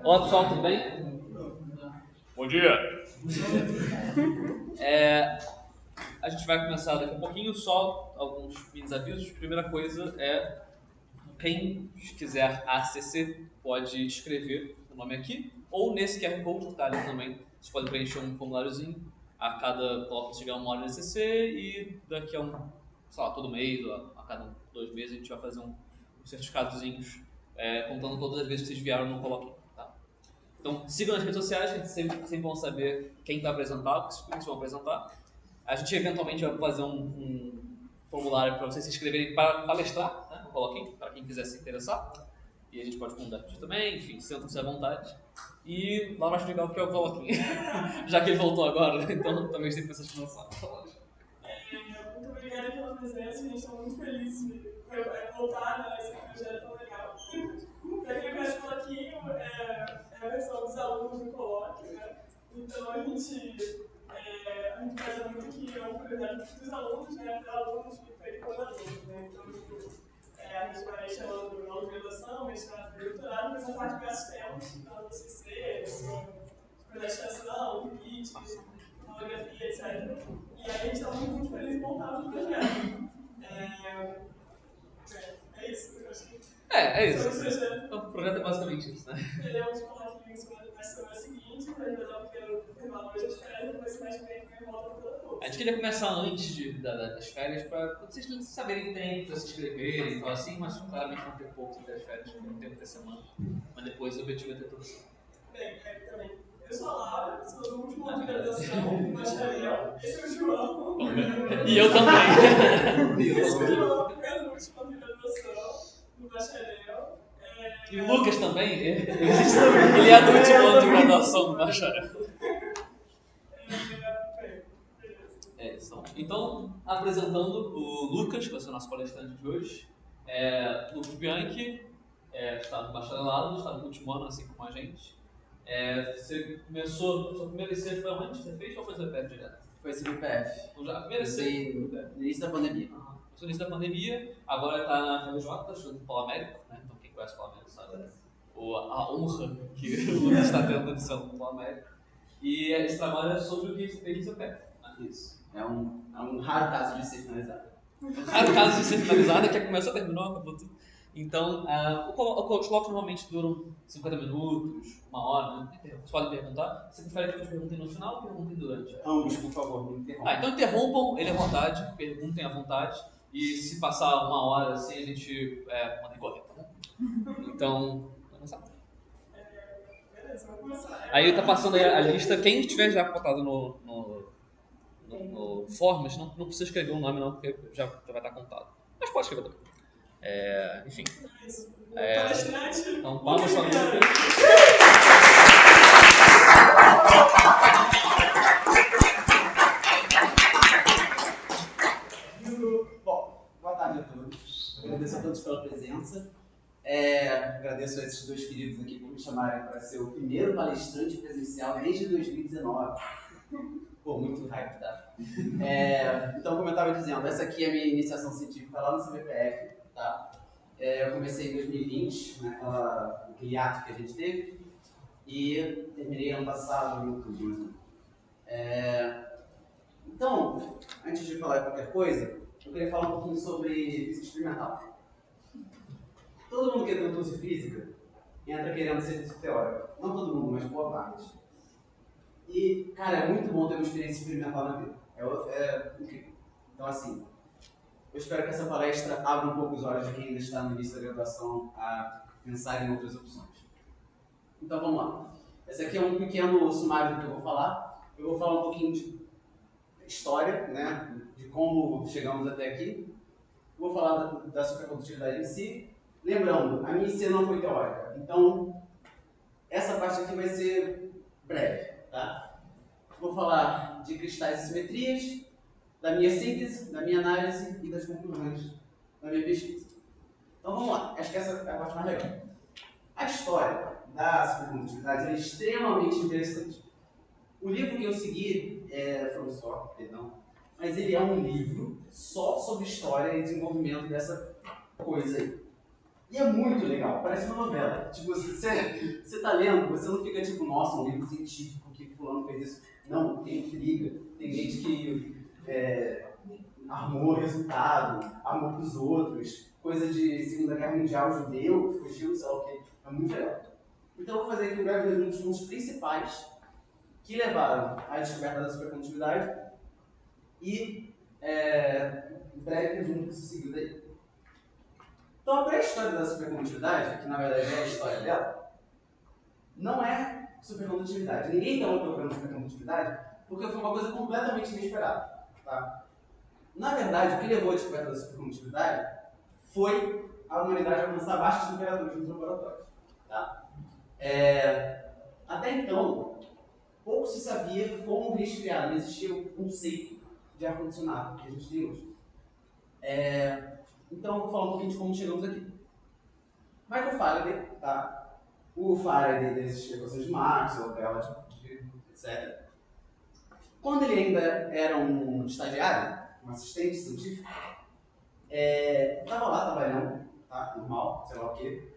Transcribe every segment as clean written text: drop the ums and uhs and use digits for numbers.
Olá pessoal, tudo bem? Bom dia! A gente vai começar daqui a pouquinho, só alguns mini avisos. Primeira coisa é, quem quiser a ACC pode escrever o nome aqui, ou nesse QR Code que está ali também. Vocês podem preencher um formuláriozinho a cada bloco chegar uma hora de ACC e daqui a sei lá, todo mês, ou a cada 2 meses, a gente vai fazer uns certificadozinhos contando todas as vezes que vocês vieram no coloquinho, tá? Então, sigam nas redes sociais, que a gente sempre vão saber quem vai apresentar, o que vocês vão apresentar. A gente eventualmente vai fazer um formulário para vocês se inscreverem para palestrar, né? Coloquem, para quem quiser se interessar. E a gente pode convidar a gente também, enfim, sintam-se à vontade. E lá mais legal que é o Coloquinho, já que ele voltou agora, então também tem essa expansão. Muito obrigada pela presença, a gente está muito feliz de voltar nesse projeto tão legal. Para quem conhece o Coloquinho, é a versão dos alunos do Colóquio, né? Então a gente faz muito que é um projeto dos alunos, né? Para alunos e para alunos, né? Então, a gente vai chamando aula de graduação, mestrado e doutorado, mas a parte de assistentes, então, do CC, projeto de extensão, limite, monografia, etc. E aí a gente está muito feliz em montar o projeto. É isso, eu acho que. É isso. O projeto é basicamente isso, né? Queremos falar aqui na semana seguinte, para a gente dar um pequeno intervalo hoje de férias, depois mais bem e volta para todos. A gente queria começar antes das férias para vocês saberem tempo para se inscreverem e tal assim, mas claramente vão ter poucos até as férias, não tem muita semana. Mas depois o objetivo é ter tudo. Bem, também. Eu sou a Laura, sou do último ano de graduação, bacharel. Esse é o João. E eu também. Esse é o João, é do último ano de graduação, do bacharel. E o Lucas também, ele é do último ano de graduação do bacharel. É isso. Então, apresentando o Lucas, que vai ser o nosso palestrante de hoje. Lucas Bianchi, está no bacharelado, está no último ano, assim como a gente. Você começou, sua primeira IC foi onde você fez ou foi CPF direto? Foi CBPF. Então, já a primeira IC? No início da pandemia. No início da pandemia, agora está na FRJ, está estudando no Polo Américo, né? Então quem conhece o Polo Américo sabe a honra que o Lucas está tendo de ser no Polo Américo. E esse trabalho é sobre o que você fez no CPF. Isso. É um raro caso de ser finalizado. Raro caso de ser finalizado, que começou, terminou, acabou tudo. Então, os colóquios normalmente duram 50 minutos, 1 hora, né? Vocês podem perguntar. Você prefere que eu te perguntem no final ou perguntem durante? Ambos, por favor, me interrompam. Então interrompam ele à vontade, perguntem à vontade. E se passar 1 hora assim, a gente manda correr, tá bom? Então, vamos começar. Beleza, vamos começar. Aí tá passando aí a lista. Quem tiver já botado no Forms, não precisa escrever o nome não, porque já vai estar contado. Mas pode escrever também. Enfim. Então, palmas para o Lucas. Bom, boa tarde a todos. Agradeço a todos pela presença. Agradeço a esses dois queridos aqui por me chamarem para ser o primeiro palestrante presencial desde 2019. Pô, muito hype, tá? Então, como eu estava dizendo, essa aqui é a minha iniciação científica lá no CBPF, tá? Eu comecei em 2020, naquele ato que a gente teve, e terminei ano passado, em outubro. Então, antes de falar qualquer coisa, eu queria falar um pouquinho sobre física experimental. Todo mundo que entra no curso de física entra querendo ser físico teórico. Não todo mundo, mas boa parte. E, cara, é muito bom ter uma experiência experimental na vida. É incrível. Então, assim, eu espero que essa palestra abra um pouco os olhos de quem ainda está no início da graduação a pensar em outras opções. Então, vamos lá. Esse aqui é um pequeno sumário do que eu vou falar. Eu vou falar um pouquinho de história, né, de como chegamos até aqui. Vou falar da supercondutividade em si. Lembrando, a minha IC não foi teórica, então essa parte aqui vai ser breve, tá? Vou falar de cristais e simetrias, da minha síntese, da minha análise e das conclusões da minha pesquisa. Então vamos lá, acho que essa é a parte mais legal. A história da supercondutividade é extremamente interessante. O livro que eu segui mas ele é um livro só sobre história e desenvolvimento dessa coisa aí. E é muito legal, parece uma novela. Tipo, você tá lendo, você não fica tipo, nossa, um livro científico que fulano fez isso. Não, tem intriga, tem gente que armou resultado, armou pros outros, coisa de Segunda Guerra Mundial judeu, fugiu, sei lá o quê. É muito legal. Então eu vou fazer aqui um breve resumo dos pontos principais que levaram à descoberta da supercondutividade e um breve resumo que se seguiu daí. Então a pré-história da supercondutividade, que na verdade é a história dela, não é supercondutividade. Ninguém estava procurando supercondutividade porque foi uma coisa completamente inesperada. Tá? Na verdade, o que levou à descoberta da supercondutividade foi a humanidade alcançar baixas temperaturas nos laboratórios. Tá? Até então, pouco se sabia como resfriar, não existia o conceito de ar-condicionado que a gente tem hoje. Então, eu vou falar um pouquinho de como chegamos aqui. Michael Faraday, tá? O Faraday das equações de Maxwell, etc. Quando ele ainda era um estagiário, um assistente científico, estava lá trabalhando, tá? Normal, sei lá o quê.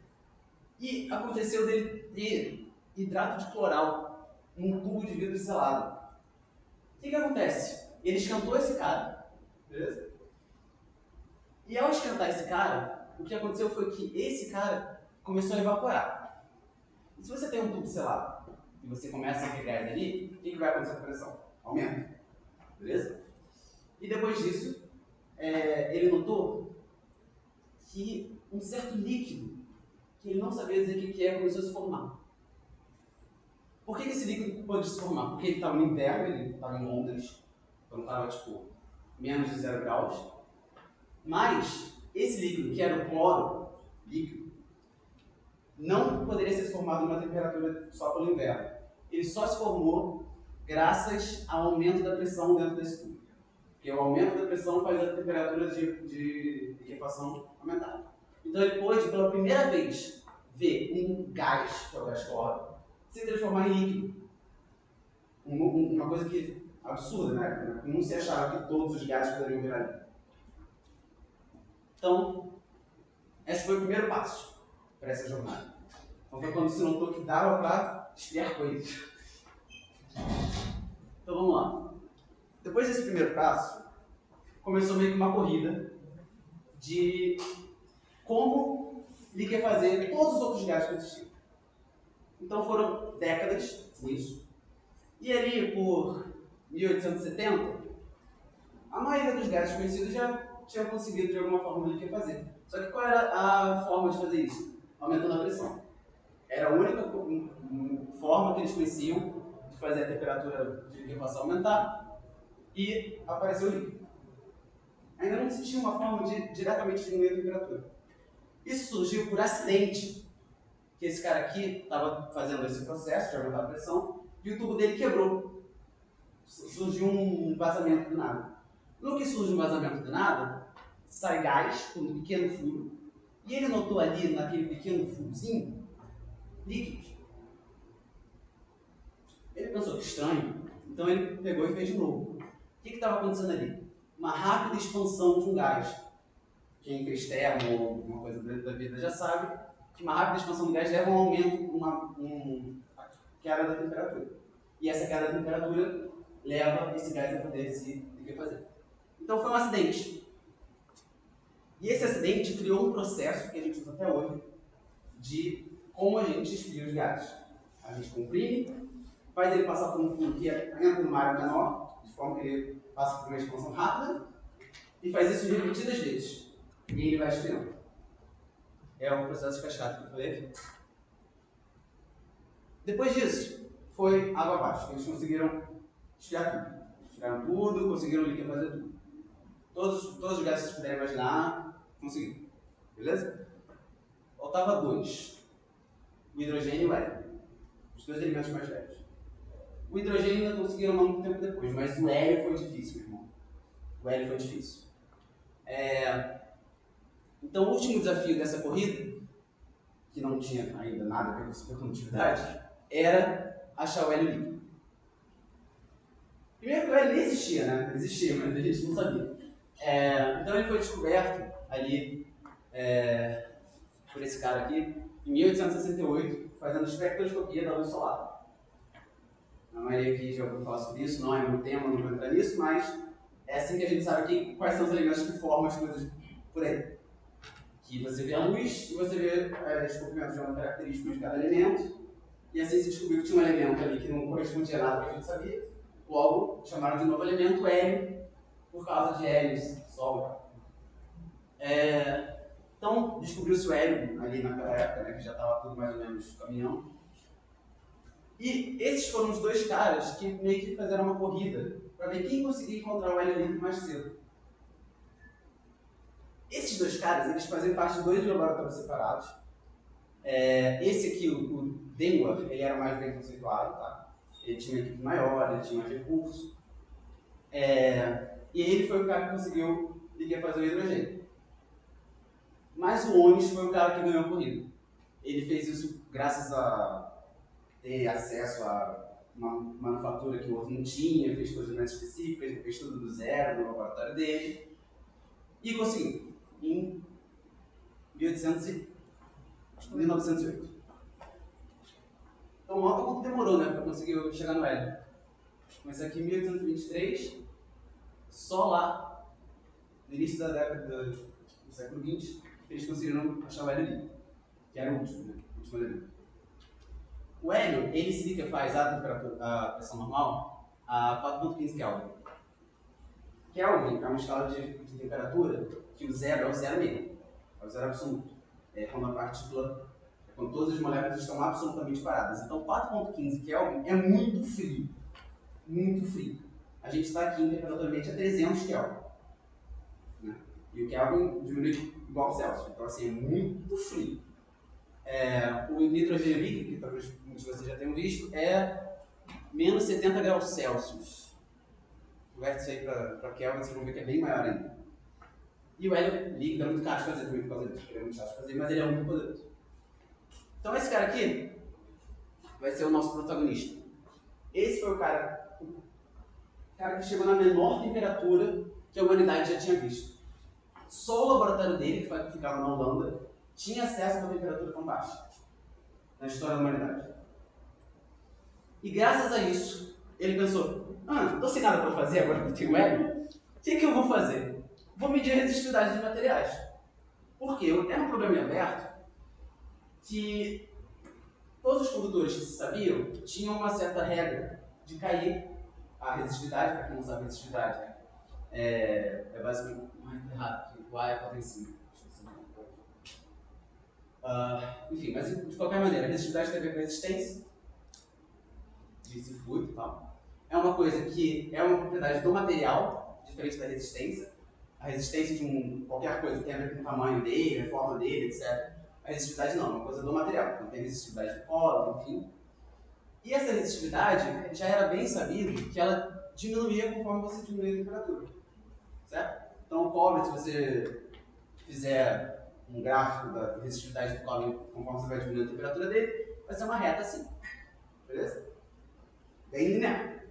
E aconteceu dele ter hidrato de cloral num tubo de vidro selado. O que acontece? Ele esquentou esse cara, beleza? E ao esquentar esse cara, o que aconteceu foi que esse cara começou a evaporar. E se você tem um tubo selado e você começa a ter gás ali, o que vai acontecer com a pressão? Aumenta, beleza? E depois disso, ele notou que um certo líquido, que ele não sabia dizer o que é, começou a se formar. Por que esse líquido pôde se formar? Porque ele estava no inverno, ele estava em Londres, então estava tipo menos de 0 graus. Mas esse líquido, que era o cloro líquido, não poderia ser formado numa temperatura só pelo inverno. Ele só se formou graças ao aumento da pressão dentro desse tubo. Porque o aumento da pressão faz a temperatura de liquefação aumentar. Então ele pôde, pela primeira vez, ver um gás, que é o gás cloro, se transformar em líquido. Uma coisa que absurda, né? Não se achava que todos os gases poderiam virar líquido. Então, esse foi o primeiro passo para essa jornada. Então foi quando se notou que dava para esfriar coisas. Então vamos lá. Depois desse primeiro passo, começou meio que uma corrida de como liquefazer todos os outros gases que existiam. Então foram décadas nisso. E ali por 1870, a maioria dos gases conhecidos já tinha conseguido de alguma forma liquefazer. Só que qual era a forma de fazer isso? Aumentando a pressão. Era a única forma que eles conheciam de fazer a temperatura de liquefação aumentar e apareceu o líquido. Ainda não existia uma forma de diretamente diminuir a temperatura. Isso surgiu por acidente, que esse cara aqui estava fazendo esse processo de aumentar a pressão e o tubo dele quebrou. Surgiu um vazamento do nada. No que surge um vazamento do nada, sai gás por um pequeno furo e ele notou ali, naquele pequeno furozinho, líquidos. Ele pensou que estranho, então ele pegou e fez de novo. O que estava acontecendo ali? Uma rápida expansão de um gás. Quem fez termo ou alguma coisa da vida já sabe que uma rápida expansão do gás leva a um aumento, uma queda da temperatura. E essa queda da temperatura leva esse gás a poder se liquefazer. Então foi um acidente. E esse acidente criou um processo que a gente usa até hoje de como a gente esfria os gases. A gente comprime, faz ele passar por um furo que entra numa área menor, de forma que ele passa por uma expansão rápida, e faz isso repetidas vezes. E ele vai esfriando. É o processo de cascata que eu falei aqui. Depois disso, foi água abaixo. Eles conseguiram esfriar tudo. Esfriaram tudo, conseguiram liquefazer tudo. Todos os gases que vocês puderem imaginar, conseguiram. Beleza? Faltava dois. O hidrogênio e o hélio. Os dois elementos mais velhos. O hidrogênio ainda conseguiram muito tempo depois, mas o hélio foi difícil, meu irmão. O hélio foi difícil. Então, o último desafio dessa corrida, que não tinha ainda nada a ver com supercondutividade, era achar o hélio líquido. Primeiro que o hélio nem existia, né? Existia, mas a gente não sabia. Então ele foi descoberto ali por esse cara aqui, em 1868, fazendo espectroscopia da luz solar. A maioria aqui já ouviu falar sobre isso, não é meu tema, não vou entrar nisso, mas é assim que a gente sabe quais são os elementos que formam as coisas por aí. Que você vê a luz e você vê descobrimentos de uma característica de cada elemento, e assim se descobriu que tinha um elemento ali que não correspondia a nada que a gente sabia, logo chamaram de novo elemento hélio, por causa de hélios, Sol. Então, descobriu-se o hélio ali naquela época, né, que já estava tudo mais ou menos caminhando. E esses foram os dois caras que meio que fizeram uma corrida para ver quem conseguia encontrar o hélio livre mais cedo. Esses dois caras, eles faziam parte de dois laboratórios separados. Esse aqui, o Denver, ele era mais bem conceituado, tá? Ele tinha uma equipe maior, ele tinha mais recursos. E ele foi o cara que conseguiu fazer o hidrogênio. Mas o Onis foi o cara que ganhou a corrida. Ele fez isso graças a ter acesso a uma manufatura que o outro não tinha, fez coisas mais específicas, fez tudo do zero no laboratório dele. E conseguiu, em 1908. Então, olha quanto demorou, né, para conseguir chegar no hélio. Mas aqui em 1823, só lá, no início da década do século XX, eles conseguiram achar o hélio livre, que era o último, né? O último elemento. O hélio, ele se liquefaz a pressão normal a 4,15 Kelvin. Kelvin é uma escala de temperatura que o zero é o zero mesmo, é o zero absoluto. É quando a partícula, quando todas as moléculas estão absolutamente paradas. Então 4,15 Kelvin é muito frio, muito frio. A gente está aqui em temperatura média a 300 Kelvin. Né? E o Kelvin diminui igual ao Celsius, então assim, é muito frio. O nitrogênio líquido, que talvez muitos de vocês já tenham visto, é menos 70 graus Celsius. Converte isso aí para Kelvin, vocês vão ver que é bem maior ainda. E o hélio líquido é muito caro de fazer também por causa disso. Ele é muito chato de fazer, mas ele é muito poderoso. Então esse cara aqui vai ser o nosso protagonista. Esse foi o cara que chegou na menor temperatura que a humanidade já tinha visto. Só o laboratório dele, que ficava na Holanda, tinha acesso a uma temperatura tão baixa na história da humanidade. E graças a isso, ele pensou, estou sem nada para fazer agora que eu tenho hélio, o que eu vou fazer? Vou medir a resistividade de materiais. Por quê? Era um problema aberto que todos os condutores que se sabiam tinham uma certa regra de cair a resistividade. Para quem não sabe, resistividade é basicamente errado, o A é potencial. Enfim, mas de qualquer maneira, a resistividade tem a ver com a resistência desse fluido e tal. É uma coisa que é uma propriedade do material, diferente da resistência. A resistência de qualquer coisa tem a ver com o tamanho dele, a forma dele, etc. A resistividade não, é uma coisa do material. Então tem resistividade de cobre, enfim. E essa resistividade já era bem sabido que ela diminuía conforme você diminuía a temperatura. Certo? Então o cobre, se você fizer um gráfico da resistividade do cobre conforme você vai diminuindo a temperatura dele, vai ser uma reta assim. Beleza? Bem linear.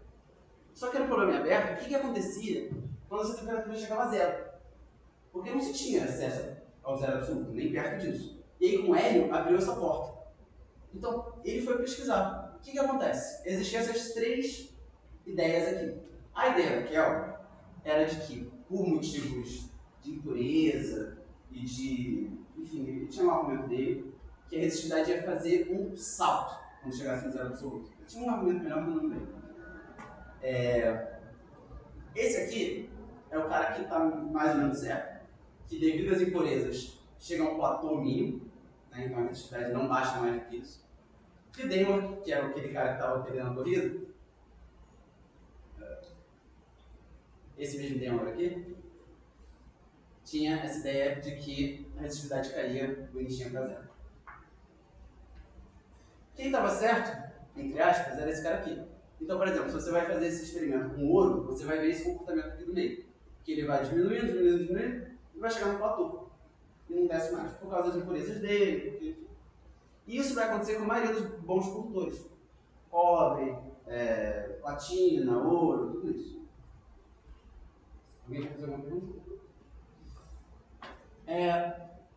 Só que era um problema aberto, o que acontecia quando essa temperatura chegava a zero? Porque não se tinha acesso ao zero absoluto, nem perto disso. E aí com o hélio abriu essa porta. Então ele foi pesquisar. O que acontece? Existiam essas três ideias aqui. A ideia do Kelvin era de que, por motivos de impureza e de... Enfim, ele tinha um argumento dele, que a resistividade ia fazer um salto quando chegasse no zero absoluto. Eu tinha um argumento melhor, mas não lembro. Esse aqui é o cara que está mais ou menos certo, que devido às impurezas chega a um platô mínimo, né, então a resistividade não baixa mais do que isso. E Damon, que era aquele cara que estava perdendo a corrida, esse mesmo Damon aqui, tinha essa ideia de que a resistividade caía bonitinha para zero. Quem estava certo, entre aspas, era esse cara aqui. Então, por exemplo, se você vai fazer esse experimento com ouro, você vai ver esse comportamento aqui do meio. Que ele vai diminuindo, diminuindo, diminuindo, e vai chegar no platô. E não desce mais, por causa das impurezas dele. Porque... E isso vai acontecer com a maioria dos bons condutores. Cobre, platina, ouro, tudo isso. Alguém quer fazer alguma pergunta?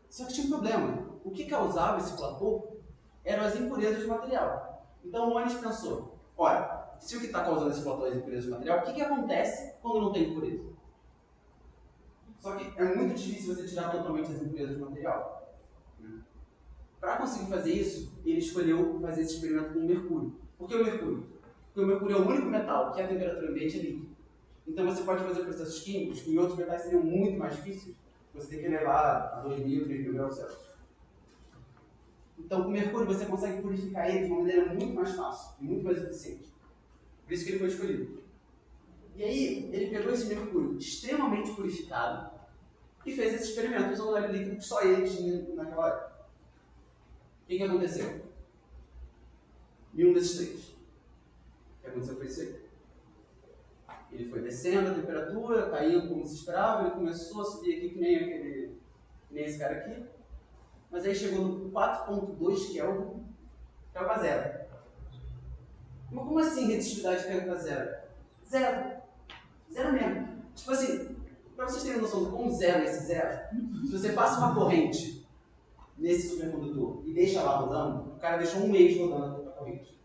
Só que tinha um problema. O que causava esse platô eram as impurezas do material. Então o Onis pensou, olha, se o que está causando esse platô é as impurezas do material, o que acontece quando não tem impureza? Só que é muito difícil você tirar totalmente as impurezas do material. Para conseguir fazer isso, ele escolheu fazer esse experimento com o mercúrio. Por que o mercúrio? Porque o mercúrio é o único metal que a temperatura ambiente é líquida. Então você pode fazer processos químicos que em outros metais seriam muito mais difíceis. Você tem que levar a 2.000, 3.000 graus Celsius. Então com o mercúrio você consegue purificar ele de uma maneira muito mais fácil e muito mais eficiente. Por isso que ele foi escolhido. E aí ele pegou esse mercúrio extremamente purificado e fez esse experimento usando óleo líquido que só ele tinha naquela época. O que aconteceu? Nenhum desses três. O que aconteceu foi isso aí. Ele foi descendo a temperatura, caindo como se esperava, ele começou a subir aqui que nem esse cara aqui, mas aí chegou no 4.2 Kelvin, caiu para zero. Mas como assim resistividade caiu para zero? Zero. Zero mesmo. Tipo assim, para vocês terem noção de como zero é esse zero, se você passa uma corrente nesse supercondutor e deixa lá rodando, o cara deixou um mês rodando a corrente.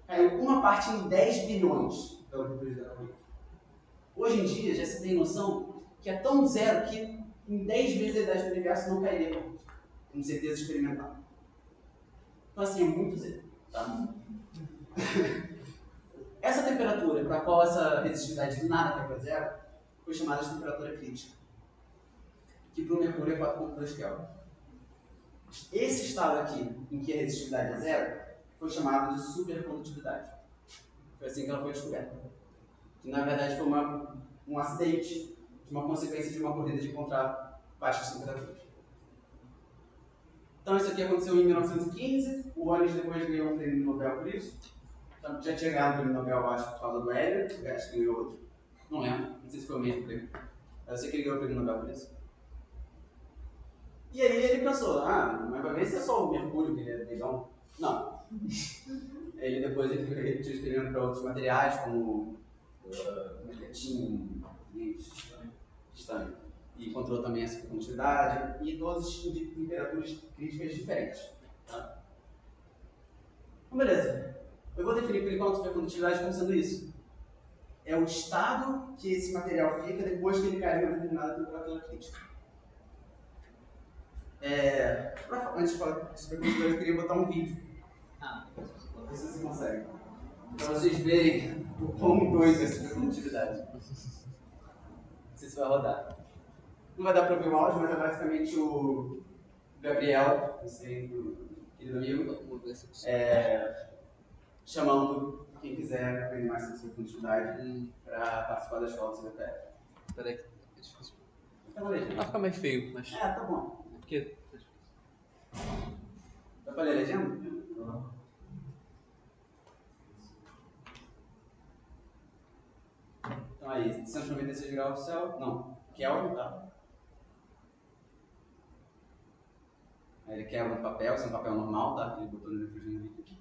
Caiu uma parte em 10 bilhões da amplitude da corrente. Hoje em dia já se tem noção que é tão zero que em 10 vezes a idade do universo não cairia corrente. Com certeza experimental. Então assim, é muito zero. Tá? Essa temperatura para a qual essa resistividade do nada cai para zero foi chamada de temperatura crítica, que para o mercúrio é 4.2 Kelvin. Esse estado aqui, em que a resistividade é zero, foi chamado de supercondutividade. Foi assim que ela foi descoberta. Que na verdade foi um acidente, de uma consequência de uma corrida de encontrar baixas temperaturas. Então isso aqui aconteceu em 1915, o Onis depois ganhou um prêmio Nobel por isso. Então, já tinha ganhado o prêmio Nobel, acho, por causa do hélio, acho que ganhou outro. Não lembro, não sei se foi o mesmo prêmio. Eu sei que ele ganhou o prêmio Nobel por isso. E aí ele pensou, mas vai ver se é só o mercúrio que ele é legal. Não. Ele depois ele repetiu experimento para outros materiais, como tin, estanho. E encontrou também a supercondutividade e todos de temperaturas críticas diferentes. Tá? Então, beleza. Eu vou definir por enquanto a supercondutividade como sendo isso. É o estado que esse material fica depois que ele cai em uma determinada temperatura crítica. Antes de falar de supercondutividade, eu queria botar um vídeo. Não sei se vocês conseguem. Para vocês verem o quão doido é a supercondutividade. Não sei se vai rodar. Não vai dar para ouvir o áudio, mas é basicamente o Gabriel, querido amigo, chamando quem quiser aprender mais sobre supercondutividade para participar da escola do CBPF. Peraí, é difícil. Tá na legenda. Vai ficar mais feio, mas. Tá bom. Porque. Dá para ler a legenda? Então aí, 196 graus do céu, não, Kelvin, tá? Aí ele quebra no papel, isso é um papel normal, tá? Que ele botou no nitrogênio líquido.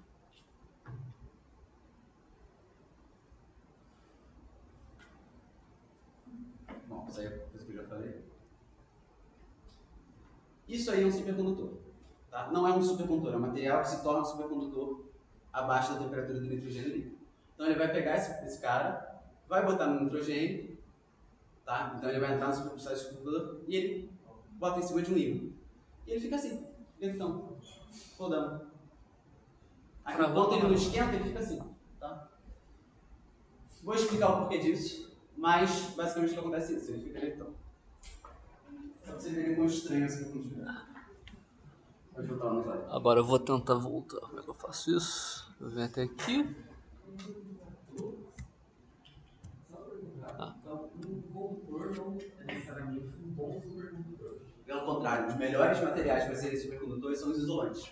Bom, isso aí é coisa que eu já falei. Isso aí é um supercondutor. Tá? Não é um supercondutor, é um material que se torna um supercondutor abaixo da temperatura do nitrogênio líquido. Então ele vai pegar esse cara, vai botar no nitrogênio, tá? Então ele vai entrar no supercondutor e ele bota em cima de um ímã. E ele fica assim, então, rodando. Aí, enquanto ele não esquenta, ele fica assim. Tá? Vou explicar o porquê disso, mas basicamente o que acontece é isso, ele fica eletão. Só pra vocês verem como estranho esse supercondutor. Pode voltar no slide. Agora eu vou tentar voltar. Como é que eu faço isso? Eu venho até aqui. Pelo contrário, os melhores materiais para serem supercondutores são os isolantes.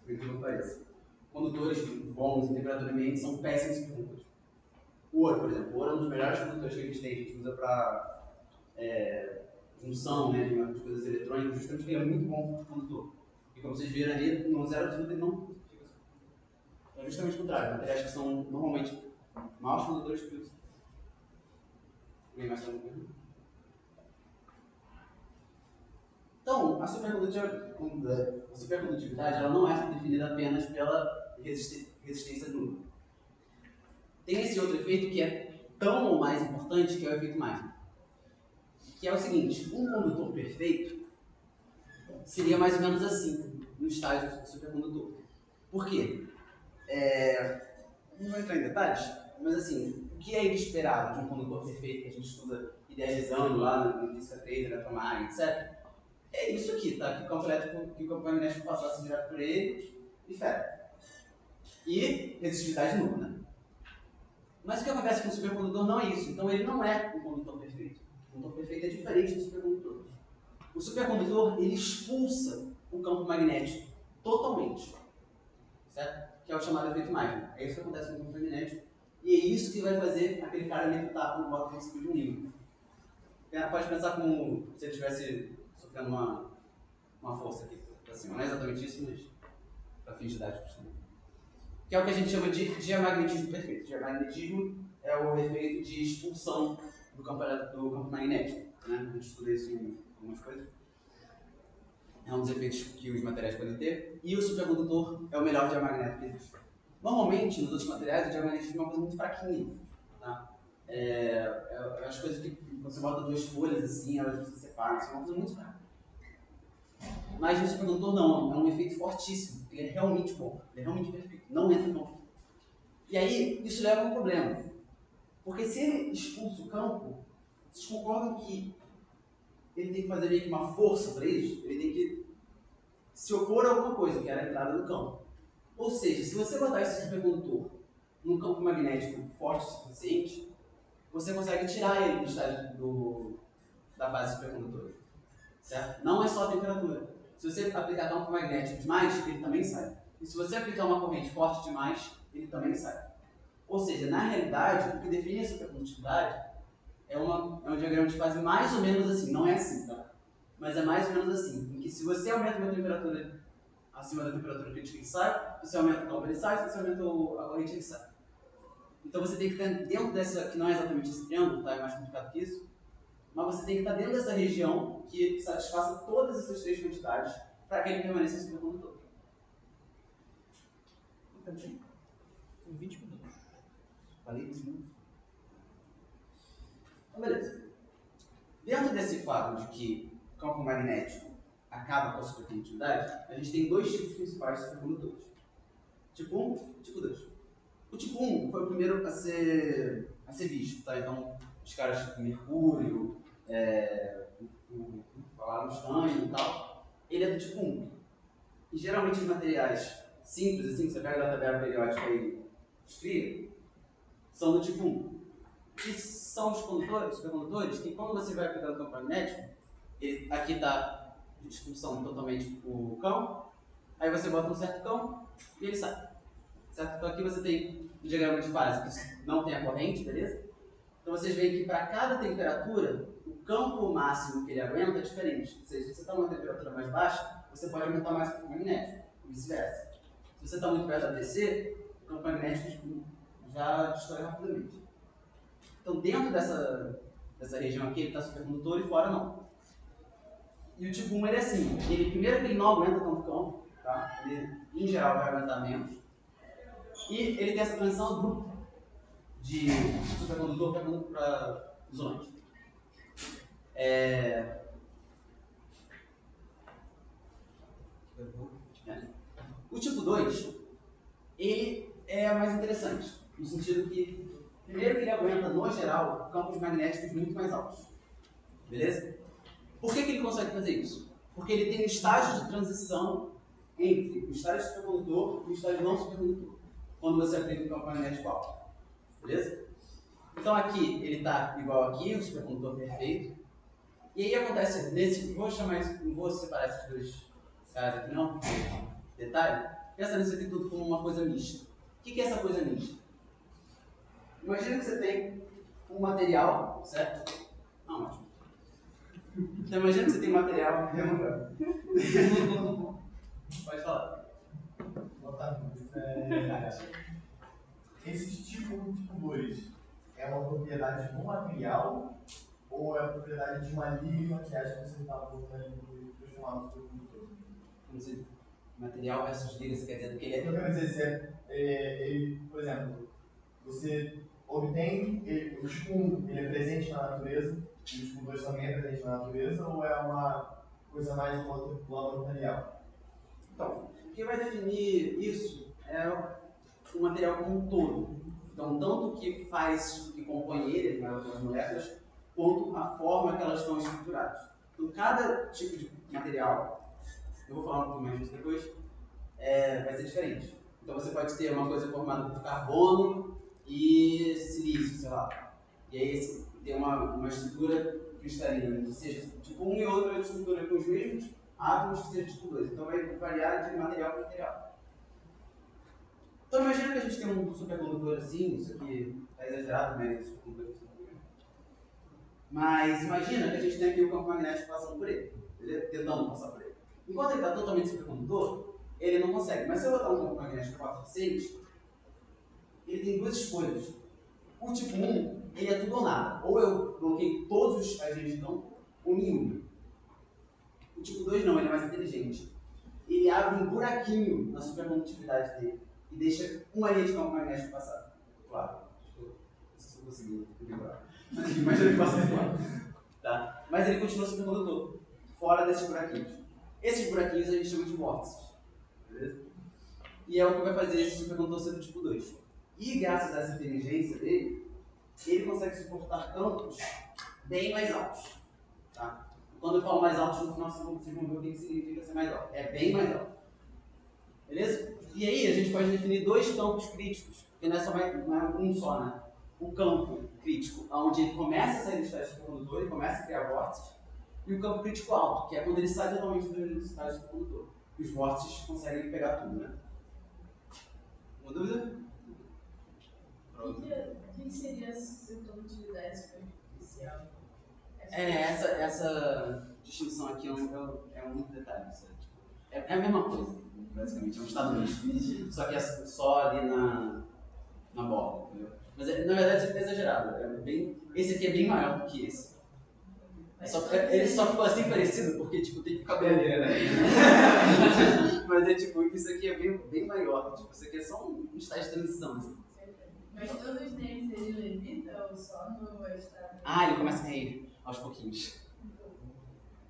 Por incrível que pareça. Condutores bons em temperatura ambiente são péssimos supercondutores. O ouro, por exemplo, o ouro é um dos melhores condutores que a gente tem. A gente usa para junção, né, de coisas eletrônicas, justamente porque ele é muito bom condutor. E como vocês viram ali, no zero absoluto ele não fica assim. É justamente o contrário, materiais que são normalmente maus condutores que usam. Alguém mais tem alguma coisa? Então, a supercondutividade ela não é definida apenas pela resistência nula. Tem esse outro efeito que é tão ou mais importante, que é o efeito Meissner. Que é o seguinte, um condutor perfeito seria mais ou menos assim, no estágio do supercondutor. Por quê? Não vou entrar em detalhes, mas assim, o que é esperado de um condutor perfeito que a gente estuda idealizando lá na física 3, eletromagnética, etc. É isso aqui, tá? Que o campo elétrico, que o campo magnético passasse direto por ele e ferro. E resistividade nula, né? Mas o que acontece com o supercondutor não é isso. Então ele não é um condutor perfeito. O condutor perfeito é diferente do supercondutor. O supercondutor, ele expulsa o campo magnético totalmente. Certo? Que é o chamado efeito Meissner. É isso que acontece com o campo magnético. E é isso que vai fazer aquele cara levitar quando bota o princípio de um livro. O cara pode pensar como se ele estivesse sofrendo uma força aqui pra cima. Não é exatamente isso, mas para fins didáticos também. Que é o que a gente chama de diamagnetismo perfeito. Diamagnetismo é o efeito de expulsão do campo magnético. Né? A gente estuda isso em algumas coisas. É um dos efeitos que os materiais podem ter. E o supercondutor é o melhor diamagnético que existe. Normalmente, nos outros materiais, o diamagnetismo é uma coisa muito fraquinha. Tá? As coisas que você bota duas folhas assim, elas se separam. Isso é uma coisa muito fraca. Mas no supercondutor não, é um efeito fortíssimo. Ele é realmente bom, ele é realmente perfeito. Não entra em conflito. E aí, isso leva a um problema. Porque se ele expulsa o campo, vocês concordam que ele tem que fazer meio que uma força para isso? Ele tem que se opor a alguma coisa, que era a entrada do campo. Ou seja, se você botar esse supercondutor num campo magnético forte o suficiente, você consegue tirar ele do estágio da fase supercondutora. Certo? Não é só a temperatura. Se você aplicar campo magnético demais, ele também sai. E se você aplicar uma corrente forte demais, ele também sai. Ou seja, na realidade, o que define a supercondutividade é um diagrama de fase mais ou menos assim. Não é assim, tá? Mas é mais ou menos assim. Em que se você aumenta uma temperatura acima da temperatura crítica, ele sai. Se você aumenta o campo, ele sai. Se você aumenta a corrente, ele sai. Então você tem que estar dentro dessa, que não é exatamente esse triângulo, tá? É mais complicado que isso. Mas você tem que estar dentro dessa região que satisfaça todas essas três quantidades para que ele permaneça supercondutor. Tem 20 minutos. Falei 20 minutos. Então, beleza. Dentro desse quadro de que o campo magnético acaba com a supercondutividade, a gente tem dois tipos principais de supercondutores. Tipo 1 e tipo 2. O tipo 1 foi o primeiro a ser visto, tá? Então, os caras tipo Mercúrio, falaram estranho e tal, ele é do tipo 1. E geralmente os materiais simples, assim, que você pega da tabela periódica e escreve, são do tipo 1. E são os supercondutores que, quando você vai aplicar o campo magnético, aqui está de expulsão totalmente o campo, aí você bota um certo campo e ele sai. Certo? Então aqui você tem o diagrama de fase que não tem a corrente, beleza? Então vocês veem que para cada temperatura, o campo máximo que ele aguenta é diferente. Ou seja, se você está numa temperatura mais baixa, você pode aumentar mais o campo magnético, e vice-versa. Se você está muito perto da DC, o campo magnético já destrói rapidamente. Então dentro dessa região aqui, ele está supercondutor e fora não. E o tipo 1 ele é assim, primeiro que ele não aguenta tanto campo, tá? Ele em geral vai aguentar menos. E ele tem essa transição dupla de supercondutor para isonante. O tipo 2, ele é mais interessante, no sentido que, primeiro que ele aguenta, no geral, campos magnéticos muito mais altos. Beleza? Por que ele consegue fazer isso? Porque ele tem estágios de transição entre o estágio supercondutor e o estágio não supercondutor, quando você aplica um campo magnético alto. Beleza? Então aqui ele está igual aqui, o supercondutor perfeito. E aí acontece nesse. Não vou separar esses dois caras aqui não, porque detalhe. Pensa nisso aqui tudo como uma coisa mista. O que é essa coisa mista? Imagina que você tem um material, certo? Não, ótimo. Então imagina que você tem material. Pode falar. Esse tipo 2 é uma propriedade do material ou é a propriedade de uma liga de maquiagem que você está colocando ali para transformar no supercondutor? Como se material versus liga, você quer dizer do que ele O que eu é? quero dizer ele, por exemplo, você obtém, o tipo 1 ele é presente na natureza, e o tipo 2 também é presente na natureza, ou é uma coisa mais laboratorial? Então, o que vai definir isso é o material como um todo. Então, tanto o que faz, o que compõe ele, as moléculas, quanto a forma que elas estão estruturadas. Então, cada tipo de material, eu vou falar um pouco mais disso depois, vai ser diferente. Então, você pode ter uma coisa formada por carbono e silício, sei lá. E aí tem uma estrutura cristalina, que seja tipo 1 e outra estrutura com os mesmos átomos que seja tipo 2. Então, vai variar de material para material. Então imagina que a gente tem um supercondutor assim, isso aqui está exagerado, mas supercondutor mas imagina que a gente tem aqui o campo magnético passando por ele, entendeu? Tentando passar por ele. Enquanto ele está totalmente supercondutor, ele não consegue. Mas se eu botar um campo magnético forte suficiente, ele tem duas escolhas. O tipo 1, ele é tudo ou nada. Ou eu bloqueio todos os agentes de campo, ou nenhum. O tipo 2 não, ele é mais inteligente. Ele abre um buraquinho na supercondutividade dele e deixa uma linha de campo magnético passar. Claro, não sei se eu consegui lembrar. Mas imagina que passa do lado. Tá? Mas ele continua supercondutor, fora desses buraquinhos. Esses buraquinhos a gente chama de vórtices. Beleza? E é o que vai fazer esse supercondutor ser do tipo 2. E graças a essa inteligência dele, ele consegue suportar campos bem mais altos. Tá? Quando eu falo mais altos, no final vocês vão ver o que significa ser mais alto. É bem mais alto. Beleza? E aí a gente pode definir dois campos críticos, porque não é um só, né? O campo crítico, onde ele começa a sair do estágio supercondutor, ele começa a criar vórtices, e o campo crítico alto, que é quando ele sai totalmente do estágio supercondutor. E os vórtices conseguem pegar tudo, né? Uma dúvida? O que seria a supercondutividade superficial? Essa distinção aqui é um detalhe. É a mesma coisa, basicamente, é um estado misto. Só que é só ali na borda, entendeu? Mas na verdade é exagerado. Esse aqui é bem maior do que esse. Ele só ficou assim parecido porque tipo, tem cabelo ali, né? Mas é tipo, isso aqui é bem maior. Tipo, isso aqui é só um estágio de transição. Assim. Mas todos eles ele levita ou só no estado? Ele começa a cair aos pouquinhos.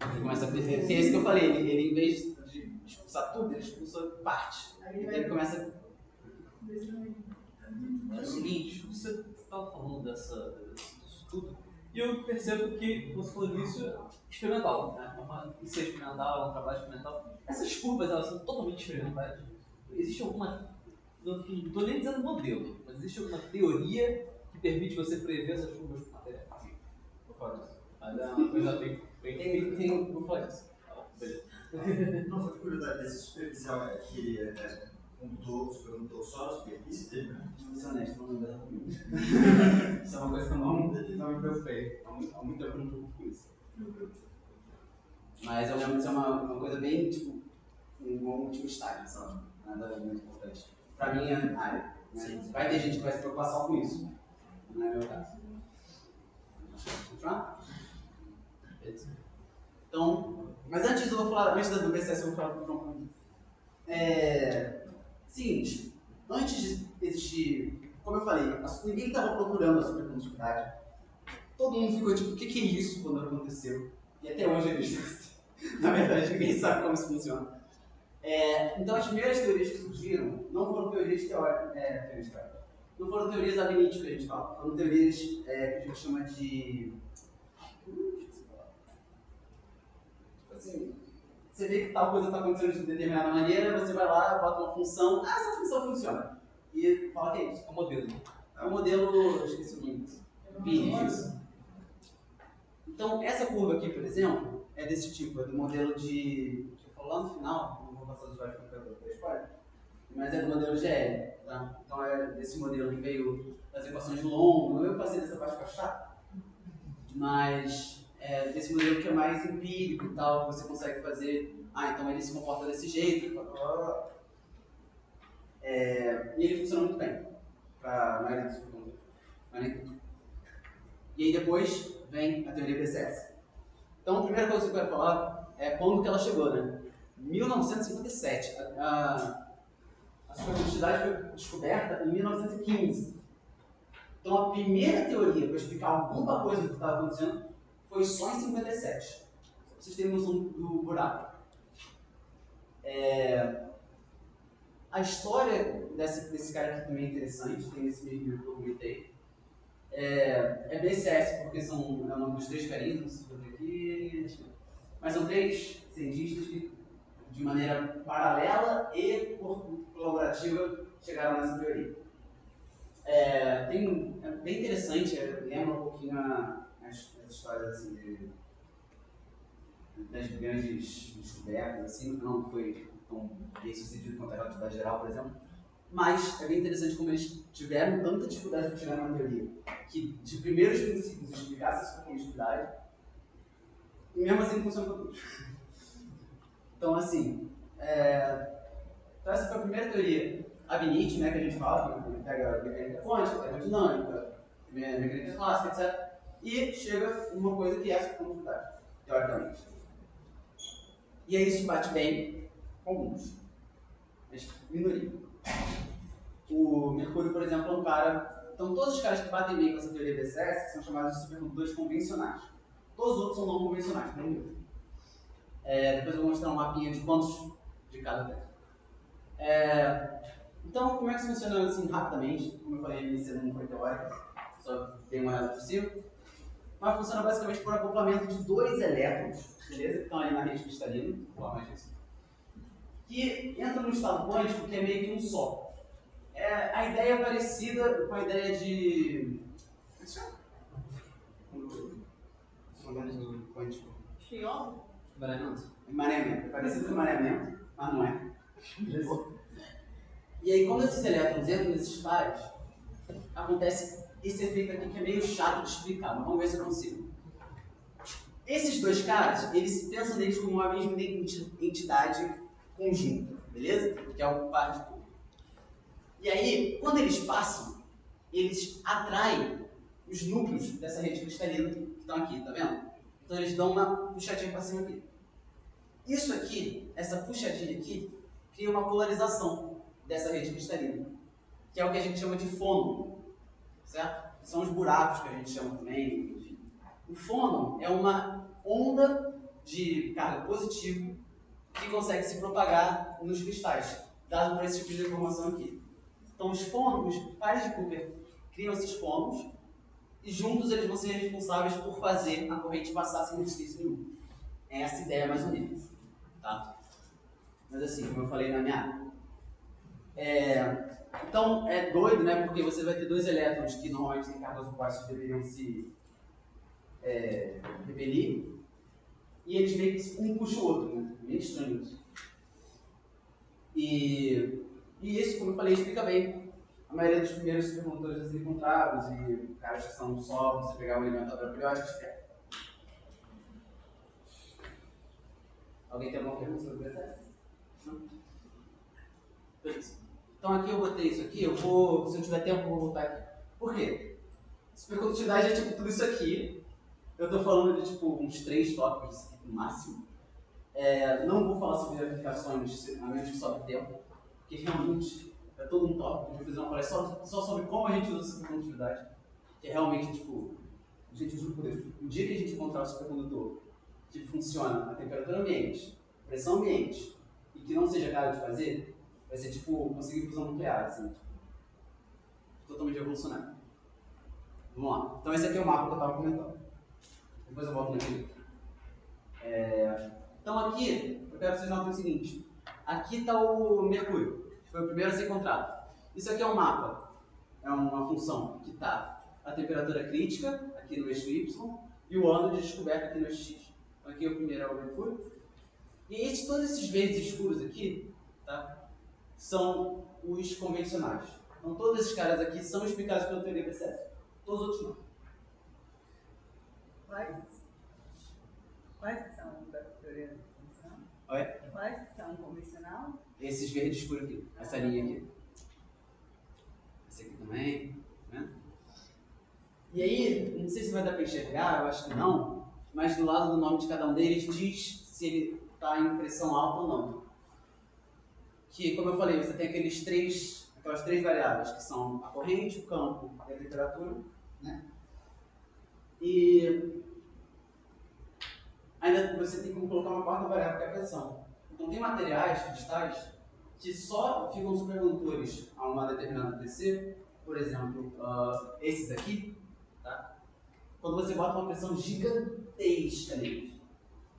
Ele começa a perder. É isso que eu falei, ele em vez de expulsar tudo, ele expulsa parte. Então ele começa. É o seguinte, você estava falando disso tudo, e eu percebo que você falou disso experimental, né? Isso é experimental, é um trabalho experimental. Essas curvas, elas são totalmente experimentais. Existe alguma, não estou nem dizendo modelo, mas existe alguma teoria que permite você prever essas curvas com matéria? Vou falar disso. Mas é uma coisa bem vou falar disso. Beleza. Não, foi de curiosidade, esse superficial que é supercondutor só na superfície dele, né? Vou ser honesto, não lembro exatamente. Isso é uma coisa que eu não me preocupei. Há muito tempo eu não me preocupo com isso. Mas eu lembro que isso é uma coisa bem, tipo, um último estágio, sabe? Nada muito importante. Pra mim é área. Né? Vai ter gente que vai se preocupar só com isso. Não é meu caso. Continuar? Então, mas antes eu vou falar, antes do BCS eu vou falar para o João. Seguinte, antes de existir, como eu falei, ninguém estava procurando a supercondutividade. Todo mundo ficou tipo, o que é isso quando aconteceu? E até hoje eles, na verdade, ninguém sabe como isso funciona. Então as primeiras teorias que surgiram não foram teorias teóricas, não foram teorias ab initio que a gente fala, foram teorias que a gente chama de... Assim, você vê que tal coisa está acontecendo de determinada maneira, você vai lá, bota uma função, essa função funciona. E fala que é isso. É um modelo. É um modelo, eu esqueci o nome. Isso. Então, essa curva aqui, por exemplo, é desse tipo, é do modelo de... Deixa eu falar lá no final, não vou passar os slides para spoiler, mas é do modelo GL, tá? Então é desse modelo que veio das equações de Long, eu passei dessa parte para chata, mas é desse modelo que é mais empírico e tal, que você consegue fazer, então ele se comporta desse jeito, e ele funciona muito bem para mais isso. E aí depois vem a teoria BCS. Então a primeira coisa que eu quero falar é quando que ela chegou, né? 1957. A supercondutividade foi descoberta em 1915. Então a primeira teoria para explicar alguma coisa do que estava acontecendo foi só em 57. Pra vocês terem noção do buraco. A história desse cara aqui também é interessante, tem nesse mesmo livro que eu comentei. É BCS, porque é o nome dos 3 carinhas, não sei se vou ter aqui, mas são 3 cientistas que, de maneira paralela e colaborativa, chegaram nessa teoria. É bem interessante, lembra um pouquinho as histórias assim, das grandes descobertas, assim, não foi tão bem sucedido quanto a relatividade geral, por exemplo. Mas é bem interessante como eles tiveram tanta dificuldade para chegar numa teoria que, de primeiros princípios, explicasse a supercondutividade e mesmo assim funciona para todos. Então, assim, então essa foi a primeira teoria ab initio, né, que a gente fala, que pega a mecânica quântica, termodinâmica, mecânica clássica, etc. E chega uma coisa que é a supercondutividade, teoricamente. E aí isso bate bem com alguns, mas minoria. O Mercúrio, por exemplo, é um cara... Então todos os caras que batem bem com essa teoria BCS são chamados de supercondutores convencionais. Todos os outros são não convencionais, por exemplo. Depois eu vou mostrar um mapinha de quantos de cada tem. Então, como é que isso funciona assim rapidamente? Como eu falei, isso não foi teórico, só dei uma olhada por cima. Mas funciona basicamente por acoplamento de 2 elétrons, beleza? Que estão ali na rede cristalina, forma disso, que entram no estado quântico, que é meio que um só. A ideia é parecida com a ideia de... Como é que chama? O quântico. Chioma? Emaranhamento. É parecido com emaranhamento, mas não é. E aí, quando esses elétrons entram nesses pares, acontece esse efeito aqui que é meio chato de explicar, mas vamos ver se eu consigo. Esses 2 caras, eles pensam neles como uma mesma entidade conjunta, beleza? Que é o par de cor. E aí, quando eles passam, eles atraem os núcleos dessa rede cristalina que estão aqui, tá vendo? Então eles dão uma puxadinha para cima aqui. Isso aqui, essa puxadinha aqui, cria uma polarização dessa rede cristalina, que é o que a gente chama de fônon, certo? São os buracos que a gente chama também, enfim. O fônon é uma onda de carga positiva que consegue se propagar nos cristais, dado por esse tipo de informação aqui. Então os fônons, os pares de Cooper criam esses fônons e juntos eles vão ser responsáveis por fazer a corrente passar sem exercício nenhum. É essa ideia mais ou menos, tá? Mas assim, como eu falei na minha área. Então é doido, né? Porque você vai ter 2 elétrons que normalmente têm cargas opostas deveriam se repelir e eles meio que um puxa o outro, né? Meio estranho isso. E isso, como eu falei, explica bem a maioria dos primeiros supercondutores encontrados e caras que são só você pegar um elemento periódico e espera. Alguém tem alguma pergunta sobre o BCS? Não? Beleza. Então aqui eu botei isso aqui, se eu tiver tempo eu vou voltar aqui. Por quê? Supercondutividade é tipo tudo isso aqui. Eu estou falando de tipo uns 3 tópicos no máximo. Não vou falar sobre aplicações, a menos que sobre tempo, porque realmente é todo um tópico. Eu vou fazer uma palestra só sobre como a gente usa a supercondutividade, que é realmente tipo, gente, juro por Deus, o dia que a gente encontrar o supercondutor que funciona a temperatura ambiente, pressão ambiente e que não seja caro de fazer, vai ser tipo conseguir fusão nuclear, assim, tipo, totalmente revolucionário. Vamos lá. Então esse aqui é o mapa que eu estava comentando. Depois eu volto naquele. Então aqui, eu quero que vocês notem o seguinte. Aqui está o Mercúrio, que foi o primeiro a ser encontrado. Isso aqui é um mapa. É uma função que está a temperatura crítica, aqui no eixo Y, e o ano de descoberta aqui no eixo X. Então aqui o primeiro é o Mercúrio. E todos esses verdes escuros aqui, tá, são os convencionais. Então todos esses caras aqui são explicados pela teoria BCS. Todos os outros não. Quais são da teoria da convenção? Oi? Quais são convencional? Esses verdes escuros aqui, essa linha aqui. Esse aqui também, tá vendo? E aí, não sei se vai dar para enxergar, eu acho que não, mas do lado do nome de cada um deles diz se ele está em pressão alta ou não. Que, como eu falei, você tem aquelas três variáveis, que são a corrente, o campo e a temperatura, né? E ainda você tem que colocar uma quarta variável, que é a pressão. Então tem materiais, cristais, que só ficam supercondutores a uma determinada DC, por exemplo, esses aqui, tá? Quando você bota uma pressão gigantesca neles.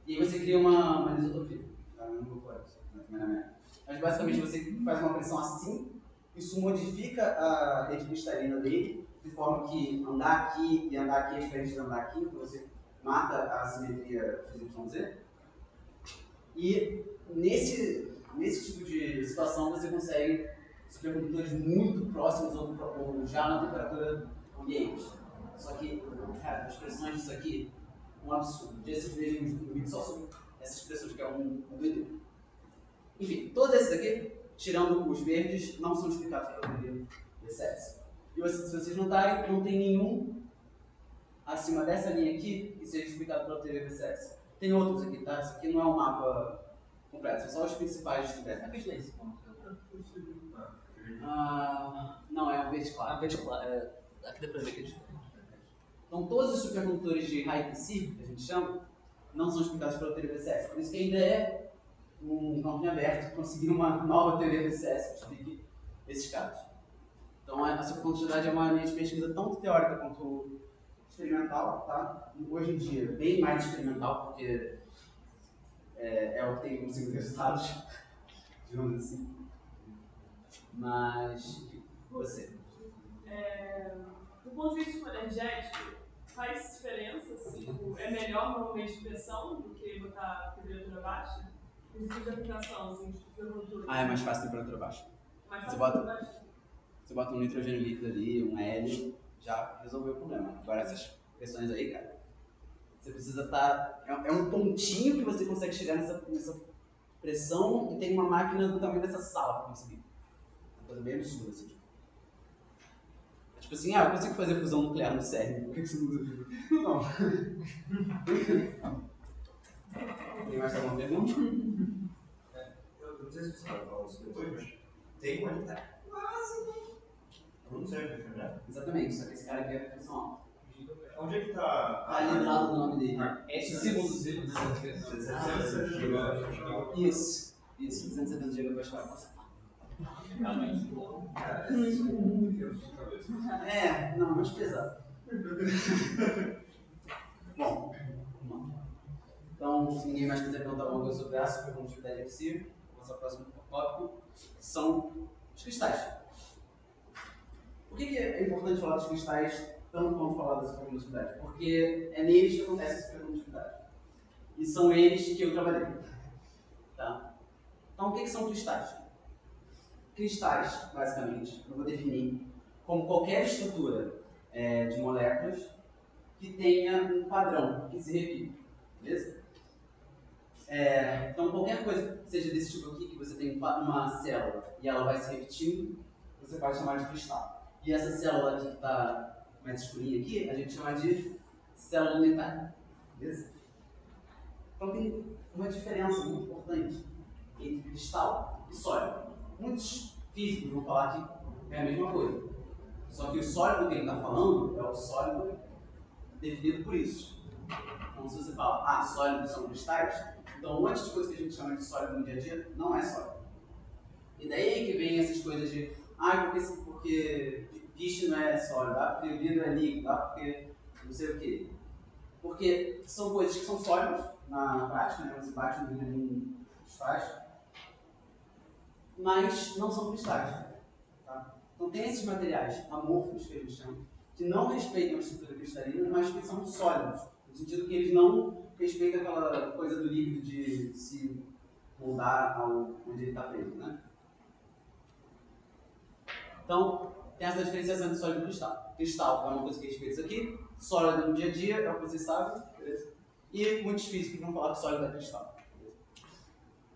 E aí você cria uma anisotropia. Tá? Não vou falar isso na primeira média. Mas basicamente você faz uma pressão assim, isso modifica a rede cristalina dele, de forma que andar aqui e andar aqui é diferente de andar aqui, então você mata a assimetria XYZ. E nesse tipo de situação você consegue supercondutores muito próximos ou já na temperatura ambiente. Só que, cara, as pressões disso aqui, um absurdo. Esses mesmos no vídeo só sobre essas pressões, que é um doideiro. Enfim, todos esses aqui, tirando os verdes, não são explicados pela teoria de Sets. E se vocês notarem, não tem nenhum acima dessa linha aqui que seja explicado pela teoria de Sets. Tem outros aqui, tá? Isso aqui não é um mapa completo, são só os principais de A que é esse ponto? não, é um verde claro. A verde claro, aqui dá pra ver que é diferente. Então todos os supercondutores de high PC, que a gente chama, não são explicados pela teoria VCS. Por isso que ainda é um campo em aberto conseguir uma nova teoria VCS que explique esses casos. Então a supercondutividade é uma linha de pesquisa tanto teórica quanto experimental, tá? Hoje em dia, bem mais experimental, porque é o que tem conseguido resultados, digamos assim. Mas, você? Do ponto de vista energético, faz diferença? Tipo, é melhor normalmente pressão do que botar temperatura baixa? Em tipo de aplicação, assim, tipo, temperatura. É mais fácil temperatura baixa. Mais Você fácil Você bota um nitrogênio líquido ali, um hélio, já resolveu o problema. Agora essas pressões aí, cara, você precisa estar... É um pontinho que você consegue chegar nessa pressão e tem uma máquina do tamanho dessa sala para conseguir. É uma coisa bem absurda, assim. É tipo assim, eu consigo fazer fusão nuclear no CERN, por que você não usa? Não. Tem mais alguma pergunta? Eu não sei se você vai falar isso depois, mas tem um ali que tá quase não serve, né? Exatamente, só que esse cara aqui é a pressão alta. Onde é que tá? Ali do lado do nome dele. Segundos e Isso, 270 GB/s. Não, muito pesado. Bom, então, se ninguém mais quiser perguntar alguma coisa sobre a supercondutividade possível, vamos ao próximo tópico, que são os cristais. Por que é importante falar dos cristais tanto quanto falar da supercondutividade? Porque é neles que acontece a supercondutividade. E são eles que eu trabalhei. Tá? Então, o que são cristais? Cristais, basicamente, eu vou definir como qualquer estrutura de moléculas que tenha um padrão que se repita. Beleza? Então, qualquer coisa que seja desse tipo aqui, que você tem uma célula e ela vai se repetindo, você pode chamar de cristal. E essa célula aqui que está mais escurinha aqui, a gente chama de célula unitária. Beleza? Então tem uma diferença muito importante entre cristal e sólido. Muitos físicos vão falar que é a mesma coisa. Só que o sólido que ele está falando é o sólido definido por isso. Então se você fala, sólidos são cristais, então um monte de coisa que a gente chama de sólido no dia a dia não é sólido. E daí que vem essas coisas de, porque piche não é sólido, porque o vidro é líquido, porque não sei o quê. Porque são coisas que são sólidas na prática, né? Você bate no vidro e desfaz, mas não são cristais. Tá? Então tem esses materiais amorfos, que a gente chama, que não respeitam a estrutura cristalina, mas que são sólidos, no sentido que eles não respeitam aquela coisa do líquido de se moldar onde ele está preso, né? Então, tem essa diferenciação entre sólido e cristal. Cristal é uma coisa que a gente fez aqui, sólido no dia a dia é o que vocês sabem, beleza? E muitos físicos vão falar que sólido é cristal. Beleza?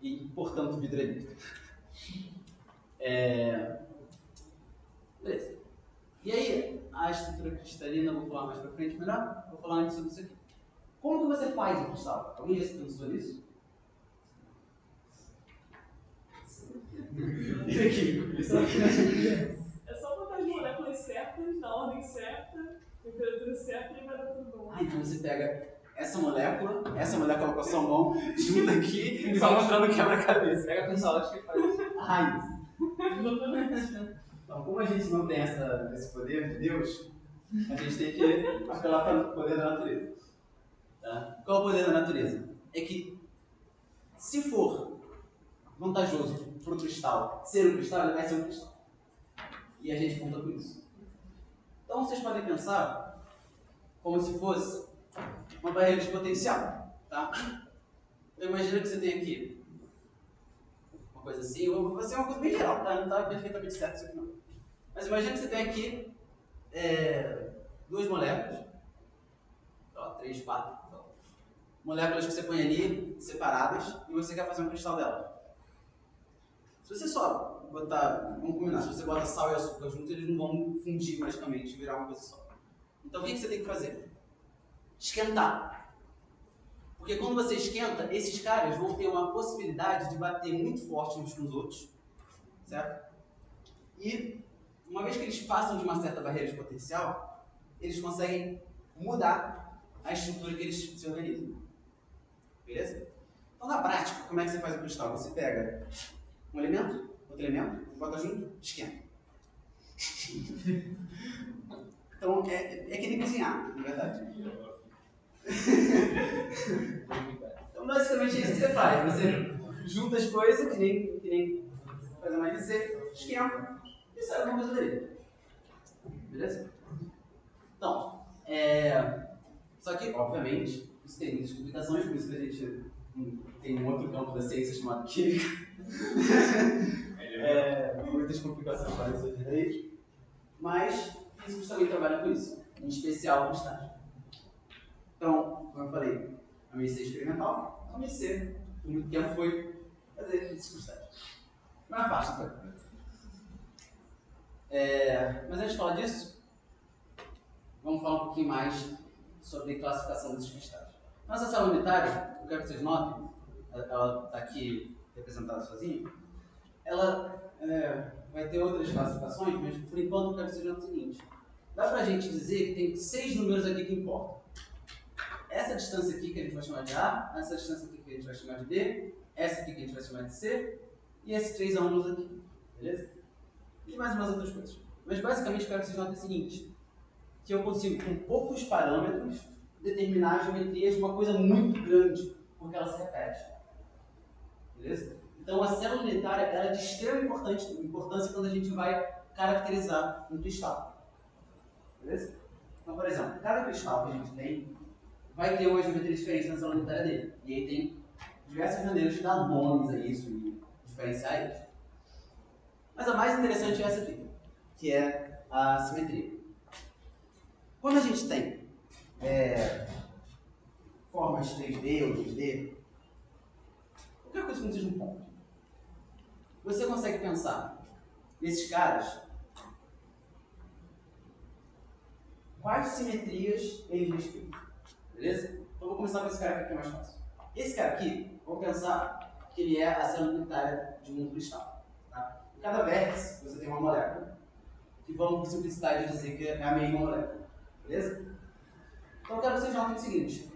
E, portanto, vidro é líquido. Beleza. E aí, a estrutura cristalina, vou falar mais pra frente melhor, vou falar antes sobre isso aqui. Como que você faz o cristal? Alguém já se pensou nisso? É só botar as moléculas certas, na ordem certa, temperatura certa e vai dar tudo bom. Então você pega essa molécula com a sua mão, junta aqui e vai montando quebra-cabeça. Pega a pinça ótica e faz. Então, como a gente não tem esse poder de Deus, a gente tem que apelar para o poder da natureza. Tá? Qual é o poder da natureza? É que, se for vantajoso para o cristal ser um cristal, ele vai ser um cristal. E a gente conta com isso. Então, vocês podem pensar como se fosse uma barreira de potencial. Tá? Então, imagina que você tem aqui uma coisa assim, ou vai ser uma coisa bem geral, tá? Não está perfeitamente certo isso aqui não. Mas imagina que você tem aqui duas moléculas, 3, 4, moléculas que você põe ali, separadas, e você quer fazer um cristal delas. Se você só botar, vamos combinar, se você bota sal e açúcar juntos, eles não vão fundir magicamente e virar uma coisa só. Então o que você tem que fazer? Esquentar. Porque quando você esquenta, esses caras vão ter uma possibilidade de bater muito forte uns com os outros, certo? E uma vez que eles passam de uma certa barreira de potencial, eles conseguem mudar a estrutura que eles se organizam. Beleza? Então, na prática, como é que você faz o cristal? Você pega um elemento, outro elemento, bota junto, esquenta. Então, é que nem cozinhar, na verdade. Então, basicamente, é isso que você faz. Você junta as coisas, que nem faz a magia, você esquenta e sai alguma coisa dali. Beleza? Então, só que, obviamente, isso tem muitas complicações, por isso que a gente tem um outro campo da ciência chamado química. Muitas complicações podem surgir daí. Mas físicos também trabalham com isso, em especial com estágio. Então, como eu falei, a minha ciência experimental, a minha ciência, por muito tempo foi fazer isso com estágio. Não é fácil, tá? Mas antes de falar disso, vamos falar um pouquinho mais sobre classificação desses cristais. Nossa sala unitária, eu quero que vocês notem, ela está aqui representada sozinha, ela vai ter outras classificações, mas por enquanto eu quero que vocês notem o seguinte: dá pra gente dizer que tem 6 números aqui que importam. Essa distância aqui que a gente vai chamar de A, essa distância aqui que a gente vai chamar de B, essa aqui que a gente vai chamar de C, e esses 3 ângulos aqui, beleza? E mais umas outras coisas. Mas basicamente eu quero que vocês notem o seguinte: que eu consigo, com poucos parâmetros, determinar a geometria de uma coisa muito grande, porque ela se repete. Beleza? Então a célula unitária é de extrema importância quando a gente vai caracterizar um cristal. Beleza? Então, por exemplo, cada cristal que a gente tem vai ter uma geometria diferente na célula unitária dele. E aí tem diversas maneiras de dar nomes a isso e diferenciar isso. Mas a mais interessante é essa aqui, que é a simetria. Quando a gente tem formas 3D ou 2D, qualquer coisa que não seja um ponto, você consegue pensar nesses caras quais simetrias eles respeitam. Beleza? Então vou começar com esse cara aqui que é mais fácil. Esse cara aqui, vou pensar que ele é a célula unitária de um cristal. Tá? Em cada vértice você tem uma molécula, que vamos por simplicidade dizer que é a mesma molécula. Beleza? Então eu quero que vocês notem o seguinte: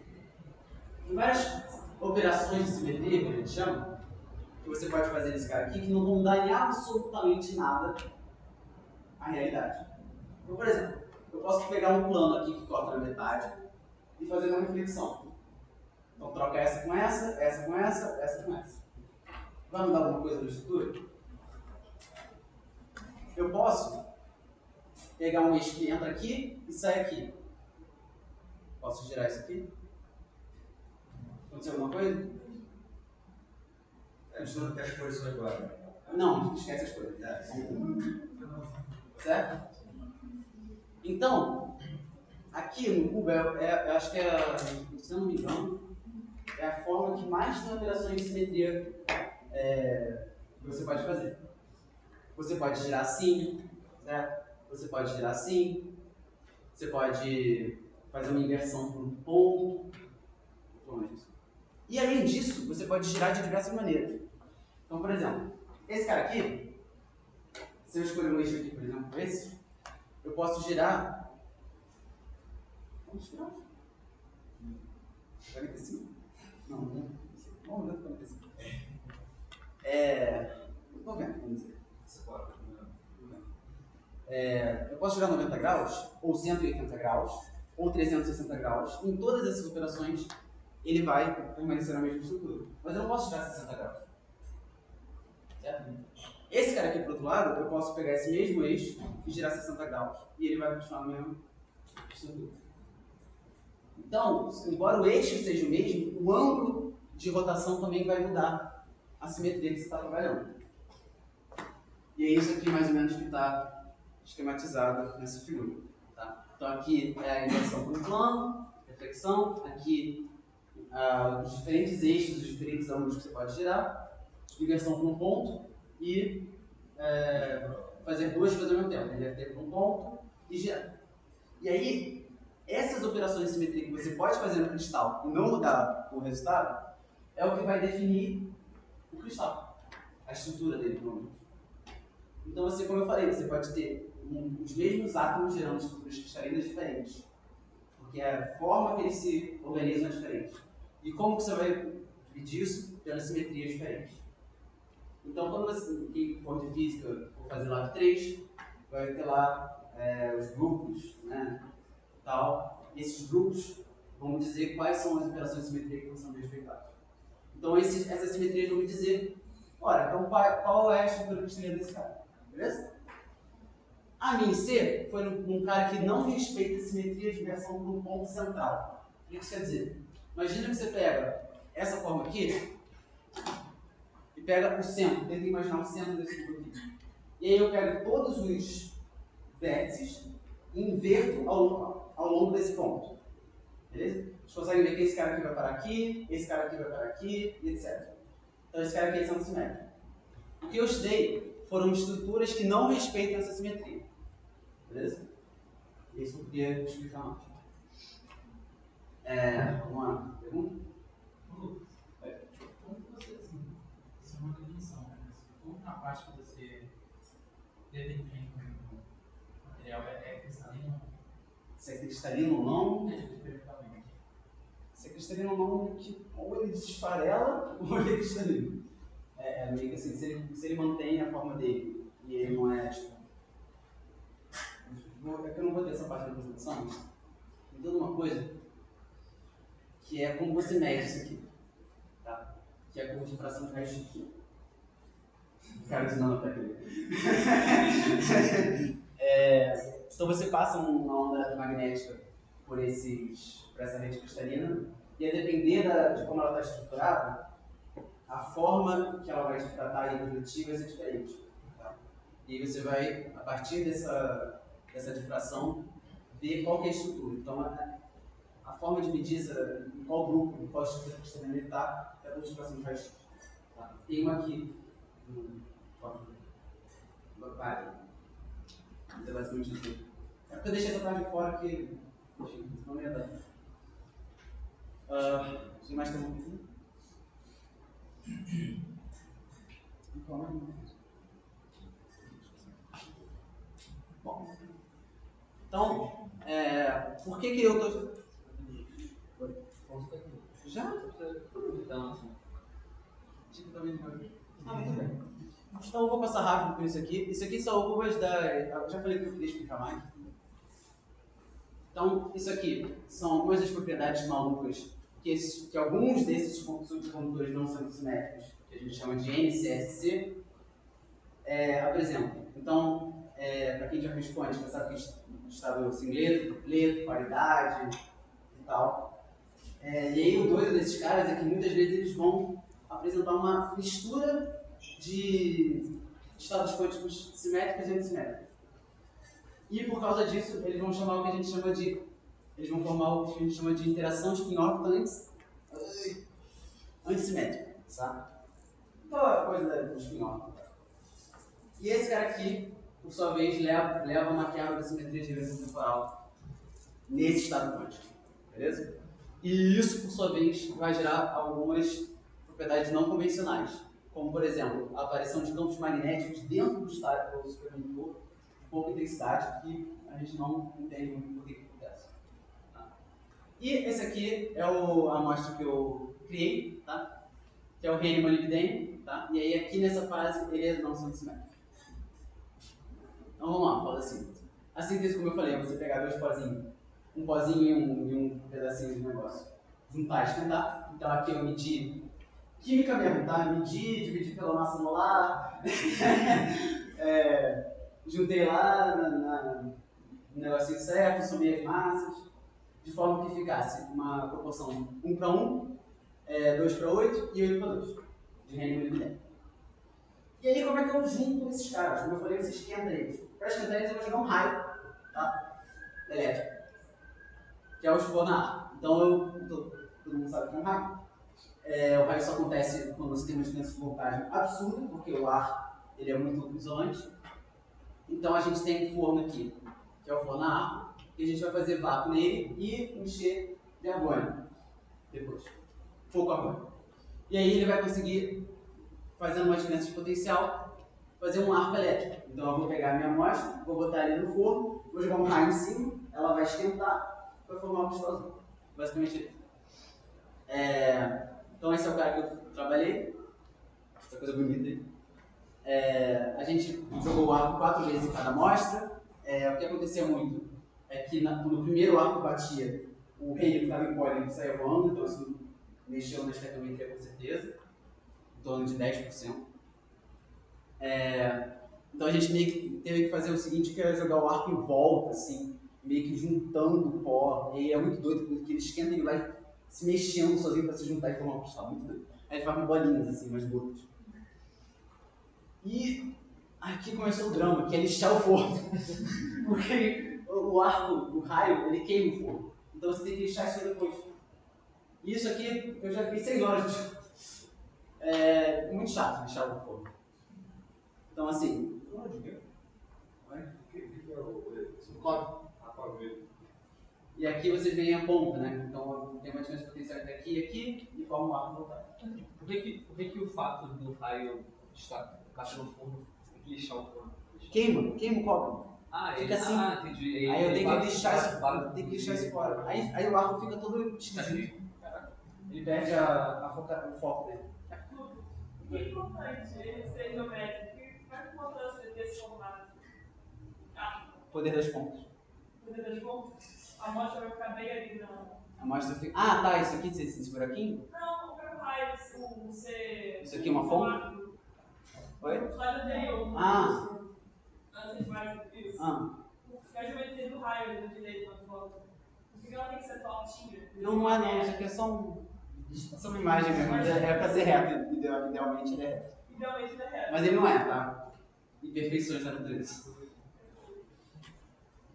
tem várias operações de simetria, que a gente chama, que você pode fazer nesse cara aqui, que não vão dar em absolutamente nada à realidade. Então, por exemplo, eu posso pegar um plano aqui que corta na metade e fazer uma reflexão. Então troca essa com essa, essa com essa, essa com essa. Vai mudar alguma coisa na estrutura? Eu posso pegar um eixo que entra aqui e sai aqui. Posso girar isso aqui? Aconteceu alguma coisa? Não tem as cores agora. Não, esquece as coisas. Certo? Então, aqui no cubo, eu acho que se eu não me engano, é a forma que mais tem operações de simetria que você pode fazer. Você pode girar assim, certo? Você pode girar assim, Você pode fazer uma inversão por um ponto. E além disso, você pode girar de diversas maneiras. Então, por exemplo, esse cara aqui, se eu escolher um eixo aqui, por exemplo, esse, eu posso girar. Vamos girar? 45? Não, não. Vamos ver 45. Não vendo, vamos dizer. Eu posso girar 90 graus, ou 180 graus, ou 360 graus. Em todas essas operações, ele vai permanecer na mesma estrutura. Mas eu não posso girar 60 graus. Certo? Esse cara aqui, por outro lado, eu posso pegar esse mesmo eixo e girar 60 graus. E ele vai continuar na mesma estrutura. Então, embora o eixo seja o mesmo, o ângulo de rotação também vai mudar a simetria que você está trabalhando. E é isso aqui, mais ou menos, que está esquematizado nessa figura. Tá? Então, aqui é a inversão por um plano, reflexão. Aqui, os diferentes eixos, os diferentes ângulos que você pode girar. Inversão por um ponto e fazer duas coisas ao mesmo tempo. Inverter por um ponto e girar. E aí, essas operações de simetria que você pode fazer no cristal e não mudar o resultado, é o que vai definir o cristal, a estrutura dele, pelo menos. Então, você, como eu falei, você pode ter os mesmos átomos gerando estruturas cristalinas diferentes, porque a forma que eles se organizam é diferente. E como que você vai dividir isso? Pelas simetrias diferentes. Então, quando você, quem for de física, for fazer Lab 3, vai ter lá os grupos, né, tal. Esses grupos vão dizer quais são as operações de simetria que são respeitadas. Então, essas simetrias vão me dizer, olha, então qual é a estrutura cristalina desse cara, beleza? A min C foi num cara que não respeita a simetria de inversão por um ponto central. O que isso quer dizer? Imagina que você pega essa forma aqui e pega o centro, tenta imaginar o centro desse cubo aqui. E aí eu pego todos os vértices e inverto ao longo desse ponto. Beleza? Vocês conseguem ver que esse cara aqui vai parar aqui, esse cara aqui vai parar aqui, e etc. Então esse cara aqui é centro simétrico. O que eu estudei foram estruturas que não respeitam essa simetria. Beleza? Isso que eu queria explicar mais. Uma pergunta? Como você, assim, isso é uma definição, né? Como na parte que você determina que o material é cristalino ou não? Se é cristalino ou não? Experimentalmente. Se é cristalino ou não, ou ele desfarela ou ele é cristalino. Meio que assim, se ele mantém a forma dele e ele não é tipo. É que eu não vou ter essa parte da apresentação, mas tem toda uma coisa que é como você mede isso aqui. Tá? Que é a curva de fração de raiz aqui. O cara ensinando até aqui. Então você passa uma onda magnética por essa rede cristalina e a depender de como ela está estruturada, a forma que ela vai se tratar e refletir vai ser diferente. Tá? E aí você vai, a partir dessa difração, ver qual que é a estrutura. Então, a forma de medir em qual grupo, em qual estrutura cristalina ele está, é a difração de raiz. Tá? Tem uma aqui. Vai. É basicamente isso. É porque eu deixei essa parte de fora que, enfim, não ia dar. Tem mais tempo aqui? Bom, então, por que eu estou... Já? Então, assim. Muito bem. Então eu vou passar rápido por isso aqui. Isso aqui são algumas eu já falei que eu queria explicar mais. Então, isso aqui são algumas das propriedades malucas que alguns desses subcondutores não são simétricos, que a gente chama de NCSC, apresentam. Então, para quem já responde, já sabe que estado assim, letra, qualidade e tal. E aí o doido desses caras é que muitas vezes eles vão apresentar uma mistura de estados quânticos simétricos e antissimétricos. E por causa disso, eles vão chamar o que a gente chama de... Eles vão formar o que a gente chama de interação spin-orbita antissimétrica, sabe? Toda coisa do spin-orbita. E esse cara aqui, por sua vez, leva uma quebra da simetria de inversão temporal nesse estado quântico, beleza? E isso, por sua vez, vai gerar algumas propriedades não convencionais, como, por exemplo, a aparição de campos magnéticos dentro do estado do supercondutor de pouca intensidade, que a gente não entende muito por que acontece. Tá? E esse aqui é a amostra que eu criei, tá? Que é o reino molibdênio, tá? E aí aqui nessa fase ele é não simétrico. Então vamos lá, fala assim. A síntese, como eu falei, é você pegar dois pozinhos, um pozinho e um pedacinho de negócio, juntar e esquentar. Então aqui eu medi química mesmo, tá? Medi, dividi pela massa molar, juntei lá no negocinho certo, somei as massas, de forma que ficasse uma proporção 1 para 1, 2 para 8 e 8 para 2, de reino molibdênio. E aí, como é que eu junto esses caras? Como eu falei, você esquenta eles. Para esquentar eles, eu vou jogar um raio, tá? Elétrico, que é o expor na ar. Então, todo mundo sabe que é um raio. O raio só acontece quando você tem uma diferença de voltagem absurda, porque o ar ele é muito isolante. Então, a gente tem um forno aqui, que é o forno a ar, e a gente vai fazer vácuo nele e encher de argônio depois. Pouco argônio. E aí, ele vai conseguir, fazendo uma diferença de potencial, fazer um arco elétrico. Então eu vou pegar a minha amostra, vou botar ali no forno, vou jogar um raio em cima, ela vai esquentar, vai formar uma pistola. Basicamente isso. Então esse é o cara que eu trabalhei, essa coisa bonita aí. A gente jogou o arco 4 vezes em cada amostra. O que acontecia muito é que no primeiro arco batia, o rei que estava em pó ele saía voando, então isso mexeu na estequiometria com certeza, em torno de 10%. Então a gente meio que teve que fazer o seguinte, que era jogar o arco em volta, assim, meio que juntando o pó. E aí é muito doido, porque ele esquenta e ele vai se mexendo sozinho para se juntar e formar uma pistola. Muito doido. Aí ele faz bolinhas, assim, umas gotas. E aqui começou o drama, que é lixar o forno. Porque o arco, o raio, ele queima o forno. Então você tem que lixar isso depois. E isso aqui, eu já fiquei 6 horas de... muito chato lixar o forno. Então assim... E aqui vocês veem a ponta, né? Então tem uma diferença potencial entre aqui e aqui e forma um arco voltado. Por que o fato do raio estar batendo no forno tem que lixar o forno? Queima o cobre. Fica assim. Entendi. Aí eu tenho que lixar isso fora. Aí o arco fica todo esquisito. Ele perde o foco dele. O que é importante ele ser geométrico? Qual é a importância desse formato? Poder das pontas. Poder das pontas? A amostra vai ficar bem ali, não? A amostra fica... tá, isso aqui, esse buraquinho? Não, o meu raio, você... Isso aqui é uma ponta? Oi? O lado anterior. Antes de mais isso. A geometria do raio ali do direito na foto. Por que ela tem que ser tortinha? Não é não, isso aqui é só uma imagem mesmo. É pra ser reto, idealmente ele é reto. Idealmente ele é reto. Mas ele não é, tá? Imperfeições da natureza.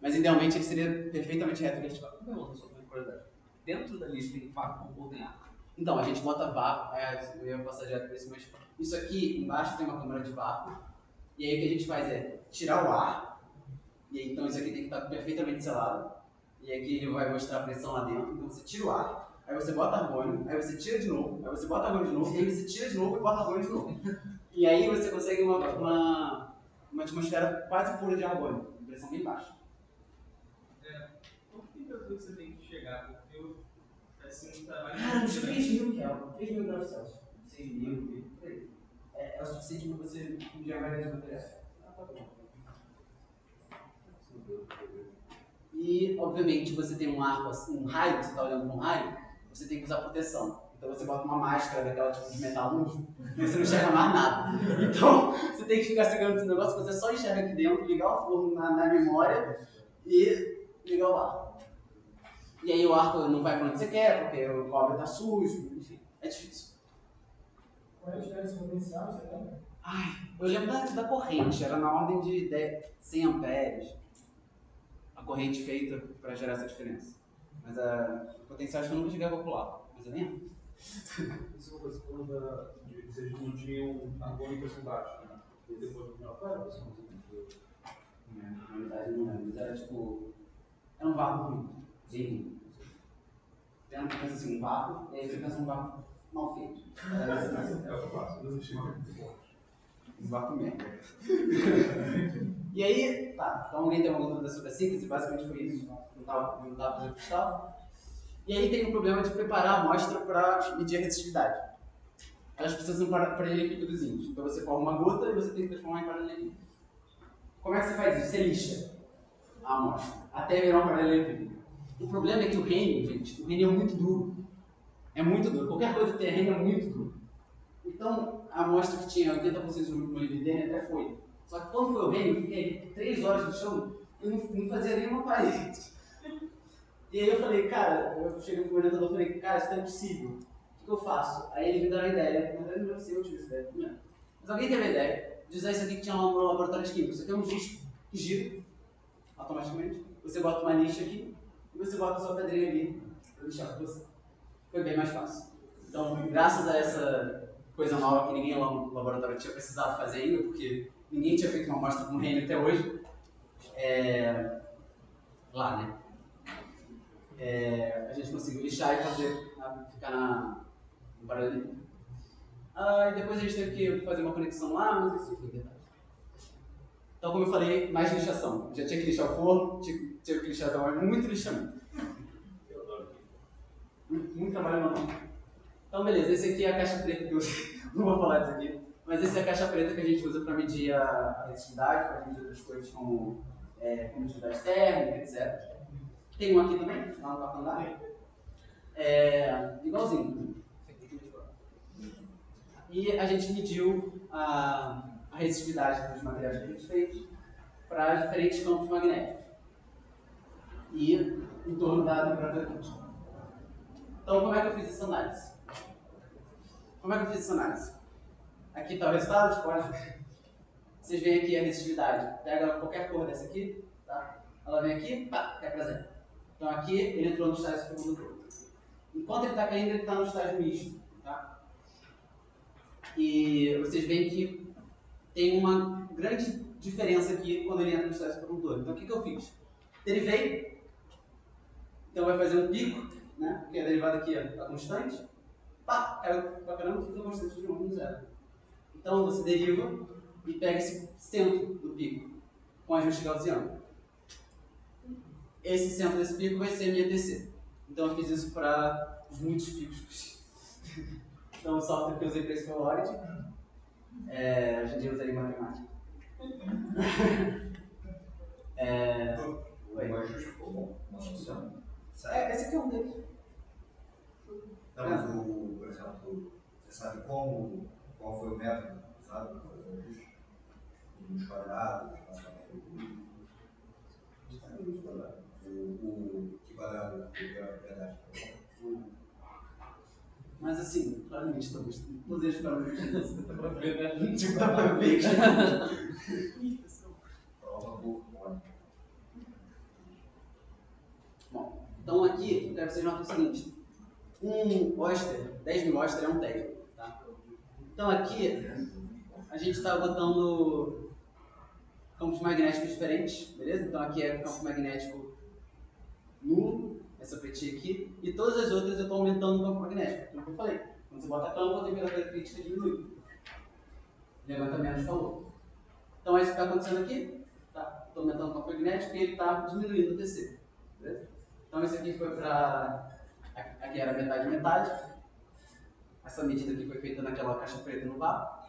Mas idealmente ele seria perfeitamente reto vertical. Pergunta sobre uma curiosidade. Dentro dali tem vácuo ou tem ar? Então, a gente bota vácuo, eu ia passar direto por isso, mas isso aqui embaixo tem uma câmara de vácuo, e aí o que a gente faz é tirar o ar, e aí, então isso aqui tem que estar perfeitamente selado, e aqui ele vai mostrar a pressão lá dentro, então você tira o ar, aí você bota argônio, aí você tira de novo, aí você bota argônio de novo, e aí você tira de novo e bota argônio de novo. E aí você consegue uma atmosfera quase pura de argônio, com pressão bem baixa. Por que temperatura você tem que chegar? Porque eu assim, trabalho. Cara, uns 3.000 Kelvin, 3.000 graus Celsius. 6.000, por aí. É o suficiente para você fundir a maioria dos materiais. Tá bom. E, obviamente, você tem um arco, um raio, você está olhando para um raio, você tem que usar proteção. Então você bota uma máscara daquela tipo de metal luz, e você não enxerga mais nada. Então, você tem que ficar segurando esse negócio, você só enxerga aqui dentro, ligar o forno na memória e ligar o arco. E aí o arco não vai para onde você quer, porque o cobre está sujo, enfim, é difícil. Qual é a diferença potencial, você lembra? Eu lembro da corrente, era na ordem de 100 amperes, a corrente feita para gerar essa diferença. Mas o potencial acho que eu nunca cheguei a calcular, mas eu lembro. Isso é uma coisa que vocês não tinham argônio em pressão baixa, né? E depois no final, qual era a pressão que você tinha? Na verdade não lembro, mas era tipo... Era um vácuo ruim. Bem, pensa assim, um vácuo, e aí você pensa um vácuo mal feito. É o que eu faço. Um vácuo merda. E aí, tá, então alguém tem alguma dúvida sobre a síntese? Basicamente foi isso. Não tava fazendo cristal. E aí tem o problema de preparar a amostra para medir a resistividade. Elas precisam paralelepípedozinhos. Então você forma uma gota e você tem que transformar em paralelepípedo. Como é que você faz isso? Você lixa a amostra até virar um paralelepípedo. O problema é que o reino, gente, o reino é muito duro. É muito duro. Qualquer coisa terrena é muito duro. Então, a amostra que tinha 80% de molibdênio até foi. Só que quando foi o reino, eu fiquei 3 horas no chão e não fazia nenhuma parede. E aí eu falei, cara, eu cheguei pro orientador e falei, cara, isso não é impossível. O que eu faço? Aí eles me deram a ideia, na verdade não sei se eu tive essa ideia, não. Mas alguém teve a ideia de usar isso aqui que tinha lá no laboratório de química. Isso aqui é um disco que gira automaticamente. Você bota uma lixa aqui e você bota a sua pedrinha ali para lixar para você. Foi bem mais fácil. Então, graças a essa coisa nova que ninguém lá no laboratório tinha precisado fazer ainda, porque ninguém tinha feito uma amostra com reino até hoje, lá, né? A gente conseguiu lixar e fazer, ficar no paralelepípedo. E depois a gente teve que fazer uma conexão lá, mas isso foi detalhe. Então, como eu falei, mais lixação. Já tinha que lixar o forno, tinha que lixar a tomada, muito lixamento. Muito trabalho manual. Então, beleza, esse aqui é a caixa preta que eu não vou falar disso aqui, mas essa é a caixa preta que a gente usa para medir a resistividade, para medir outras coisas como condutividade térmica, etc. Tem um aqui também, lá no quarto andar. Igualzinho. E a gente mediu a resistividade dos materiais que a gente fez para diferentes campos magnéticos e em torno da temperatura quente. Então, como é que eu fiz essa análise? Aqui está o resultado, pode. Vocês veem aqui a resistividade. Pega qualquer cor dessa aqui, tá? Ela vem aqui, pá, cai para zero. Então aqui ele entrou no estágio supercondutor. Enquanto ele está caindo, ele está no estágio misto, tá? E vocês veem que tem uma grande diferença aqui quando ele entra no estágio supercondutor. Então o que eu fiz? Derivei, então vai fazer um pico, né? Porque a derivada aqui está constante. Pá, caiu para caramba, fica constante de novo no zero. Então você deriva e pega esse centro do pico com ajuste gaussiano. Esse centro desse pico vai ser a minha TC. Então eu fiz isso para os muitos picos. Então o software que eu usei para isso foi o Origin. Hoje em dia eu usei matemática. O ajuste ficou bom. Não funciona. Esse aqui é um deles. Não, mas por exemplo, você sabe qual foi o método usado para fazer o ajuste? Nos quadrados, espaçamento do o que quadrado que é a verdade. Mas assim, claramente estamos todos eles para ver. Dá pra ver, né? Tipo, dá para ver que Prova boa. Bom, então aqui eu quero que vocês notem o seguinte: um Oyster, 10.000 Oyster é um Tesla. Tá? Então aqui a gente está botando campos magnéticos diferentes, beleza? Então aqui é o campo magnético nulo, essa pretinha aqui, e todas as outras eu estou aumentando o campo magnético. Como eu falei, quando você bota campo, a temperatura crítica diminui. Levanta menos calor. Então é isso que está acontecendo aqui. Tá? Estou aumentando o campo magnético e ele está diminuindo o TC. Beleza? Então esse aqui foi para... Aqui era metade. Essa medida aqui foi feita naquela caixa preta no vácuo.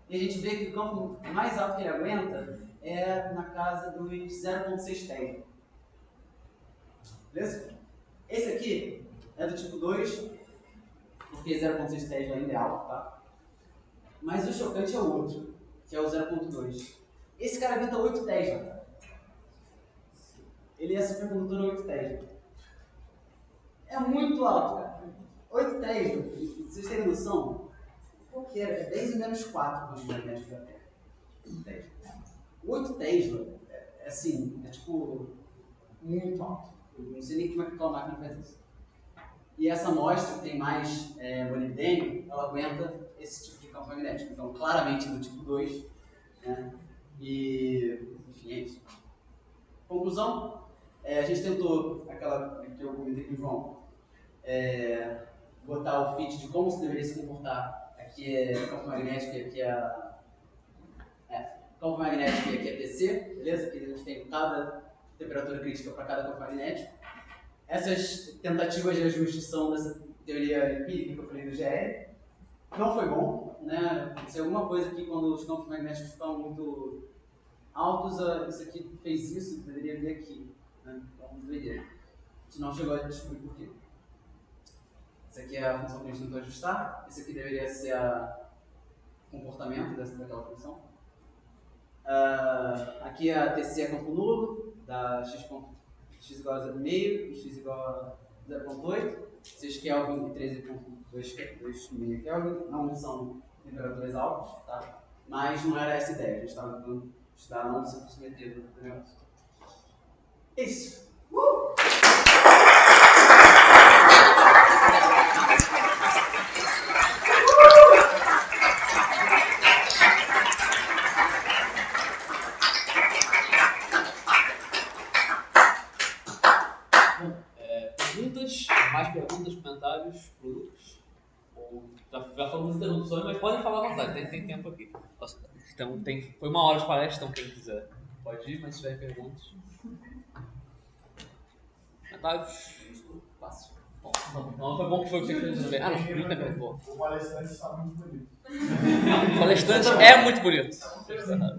E a gente vê que o campo mais alto que ele aguenta é na casa dos 0,6 Tesla. Beleza? Esse aqui é do tipo 2, porque 0,6 Tesla ainda é alto, tá? Mas o chocante é o outro, que é o 0,2. Esse cara aguenta 8 Tesla, cara. Ele é supercondutor 8 Tesla. É muito alto, cara. 8 Tesla, vocês terem noção, qual que é? É 10 menos 4 com os magnéticos da Terra. 8 Tesla, assim, é tipo, muito alto. Eu não sei nem como é que aquela máquina faz isso. E essa amostra que tem mais molibdênio, ela aguenta esse tipo de campo magnético. Então, claramente do tipo 2. Né? E, enfim, é isso. Conclusão, A gente tentou, aquela que eu comentei com o João, botar o fit de como se deveria se comportar. Aqui é campo magnético e aqui campo magnético e aqui é TC, beleza? Aqui a gente tem cada temperatura crítica para cada campo magnético. Essas tentativas de ajuste são dessa teoria empírica que eu falei do GR. Não foi bom, né? Se alguma coisa que quando os campos magnéticos estão muito altos, isso aqui fez isso, deveria vir aqui, né? Então não deveria. A gente não chegou a descobrir por quê. Essa aqui é a função que a gente tentou ajustar. Esse aqui deveria ser o comportamento daquela função. Aqui a TC é campo nulo, dá x igual a 0,5 e x igual a 0,8. 6 Kelvin e 13,2 Kelvin não são temperaturas altas, tá? Mas não era essa a ideia, a gente estava tentando estudar não se submeter do negócio. Isso! Mais perguntas, comentários, produtos? Ou já falamos interrupções, mas podem falar à vontade, tem tempo aqui. Então, foi 1 hora de palestra, então quem quiser pode ir, mas se tiver perguntas. Comentários? Fácil. Bom, não foi bom que foi o que você fez também. Não é bom. O palestrante está muito bonito. O palestrante é muito bonito.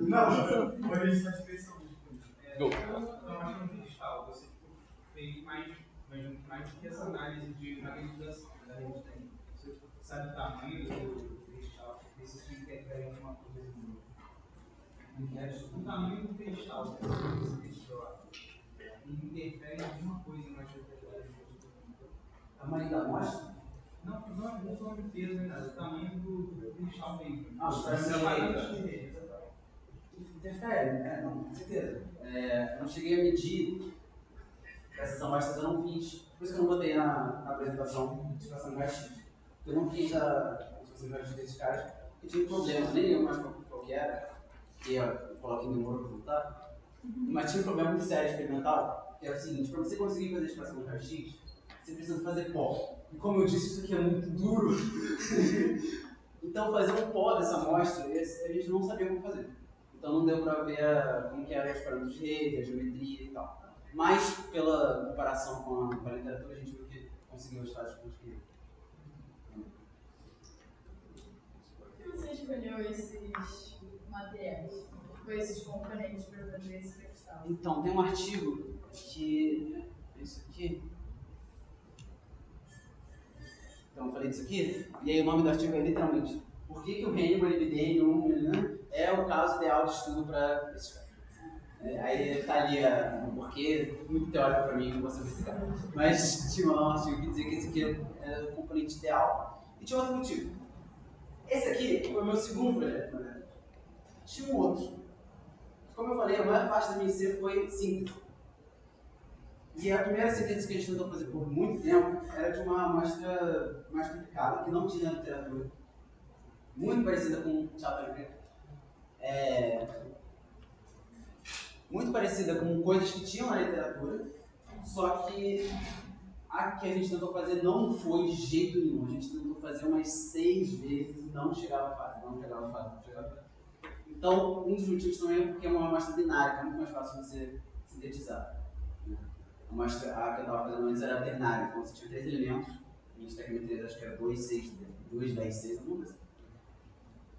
Não, o palestrante fez muito bonito. Go. Então, acho que digital, você fez mais do que essa análise de magnetização da resistência. Você sabe o tamanho do cristal, se isso interfere em alguma coisa o tamanho do cristal, interfere em alguma coisa na atividade. O tamanho da amostra? Não falando de peso, né? O tamanho do cristal mesmo. Interfere, não, com certeza. Eu não cheguei a medir essas amostras, eu não fiz. Por isso que eu não botei na apresentação de situação de raio-x. Eu não fiz a situação de raio-x desses caras, porque tinha problema, nem eu mais qual que era, que eu coloquei no muro para voltar. Mas tinha um problema muito sério experimental, que é o seguinte: para você conseguir fazer a situação de raio-x, você precisa fazer pó. E como eu disse, isso aqui é muito duro. Então, fazer um pó dessa amostra, a gente não sabia como fazer. Então, não deu para ver como que eram os parâmetros de rede, a geometria e tal. Mas, pela comparação com a literatura, a gente viu que conseguiu os dados que conseguiu. Por que você escolheu esses materiais? Ou esses componentes para fazer esse cristal? Então, tem um artigo que... Isso aqui... Então, eu falei disso aqui, e aí o nome do artigo é literalmente por que o rênio, molibdênio, é o caso ideal de estudo para esse caso. Aí está ali o porquê, muito teórico para mim, não vou saber explicar. Mas tinha um artigo que dizia que esse aqui é o componente ideal. E tinha outro motivo. Esse aqui foi o meu segundo projeto, na verdade. Tinha um outro. Como eu falei, a maior parte da minha IC foi síntese. E a primeira síntese que a gente tentou fazer por muito tempo era de uma amostra mais complicada, que não tinha literatura. Muito parecida com Chatham. Muito parecida com coisas que tinham na literatura, só que a que a gente tentou fazer não foi de jeito nenhum. A gente tentou fazer umas 6 vezes e não chegava a fase. Então, um dos motivos também é porque é uma amostra binária, que é muito mais fácil de você sintetizar. A amostra A que eu estava fazendo antes era ternária, então você tinha 3 elementos, a gente tecnicamente acho que era 2, 6, 2, 10, 6, alguma coisa.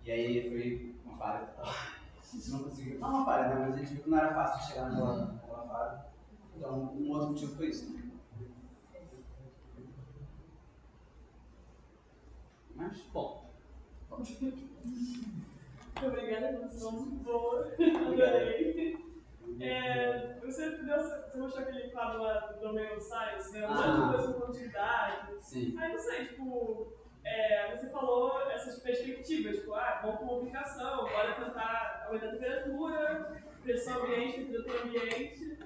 E aí foi uma falha total. A gente não conseguiu. Não uma falha, né? Mas a gente viu que não era fácil de chegar naquela falha. Então, um outro motivo foi isso. Mas, bom. Obrigada pela lição, muito boa. Adorei. Você mostrou aquele quadro lá do Domain of Science, né? Usando coisa com quantidade. Sim. Aí, não sei, você falou essas perspectivas, vamos com publicação, bora tentar aumentar a temperatura, pressão ambiente, temperatura ambiente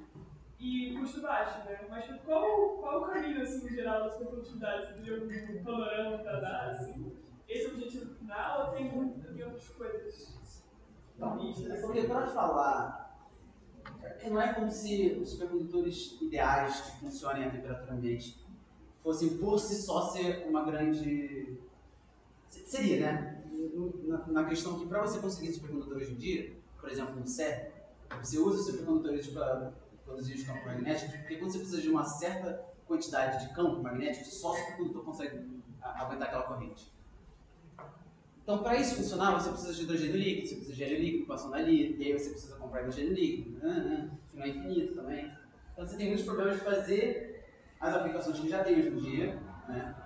e custo baixo, né? Mas qual o caminho, assim, em geral, da sua produtividade? Você teria algum panorama para dar, assim? Esse é o objetivo final ou tem outras coisas? Então, porque para falar Não é como se os supercondutores ideais que funcionem a temperatura ambiente fossem por si só ser uma grande... Seria, né? Na questão que para você conseguir supercondutor hoje em dia, por exemplo, no CERN, você usa os supercondutores para produzir os campos magnéticos, porque quando você precisa de uma certa quantidade de campo magnético, só o supercondutor consegue aguentar aquela corrente. Então, para isso funcionar, você precisa de hidrogênio líquido, você precisa de hélio líquido passando ali, e aí você precisa comprar hidrogênio líquido, que não é infinito também. Então, você tem muitos problemas de fazer as aplicações que já tem hoje em dia, né,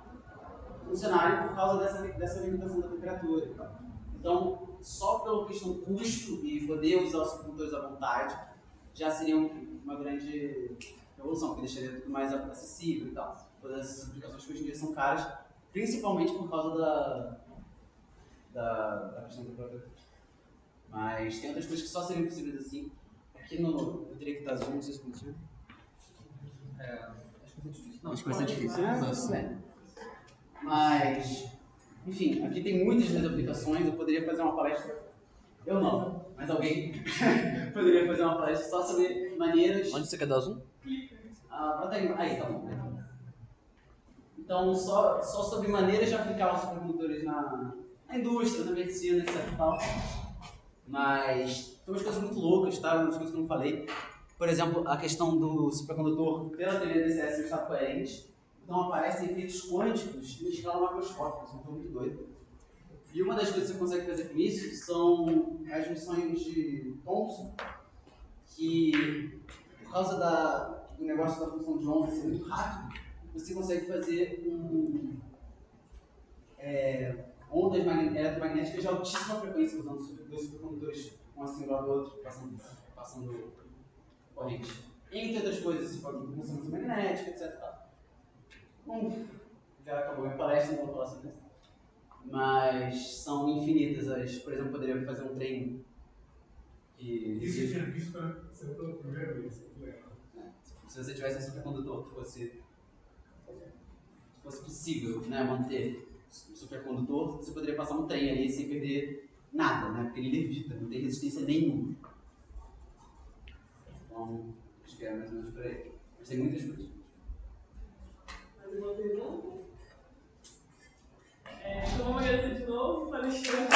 funcionarem por causa dessa limitação da temperatura. Então, só pela questão do custo e poder usar os supercondutores à vontade, já seria uma grande revolução, porque deixaria tudo mais acessível e tal. Todas essas aplicações que hoje em dia são caras, principalmente por causa da questão da própria. Mas tem outras coisas que só seriam possíveis assim. Aqui eu teria que dar zoom, não sei se funciona. Acho que vai ser difícil. Tudo bem. Mas, enfim, aqui tem muitas das aplicações. Eu poderia fazer uma palestra. Eu não, mas alguém poderia fazer uma palestra só sobre maneiras. Onde você quer dar zoom? Bota aí, tá bom. Então, só sobre maneiras de aplicar os supercondutores na indústria, na medicina, etc. Mas tem umas coisas muito loucas, tá? Umas coisas que eu não falei. Por exemplo, a questão do supercondutor pela teoria DCS está coerente. Então aparecem efeitos quânticos em escala macroscópica, isso é muito doido. E uma das coisas que você consegue fazer com isso são as junções de Thomson, que por causa do negócio da função de onda ser muito rápido, você consegue fazer ondas eletromagnéticas de altíssima frequência, usando dois supercondutores, um assim do lado do outro, passando corrente. Entre outras coisas, você pode ressonância magnética, etc. Já acabou a minha palestra, não vou falar sobre isso. Mas são infinitas. Por exemplo, poderia fazer um trem que... Isso eu tinha visto quando você falou a primeira vez. Se você tivesse um supercondutor que fosse possível, né, manter um supercondutor, você poderia passar um trem ali sem perder nada, né, porque ele levita, não tem resistência nenhuma. Então, acho que é mais ou menos por aí. Mas tem muitas coisas. Mais uma pergunta? Então vamos agradecer de novo, palestrante.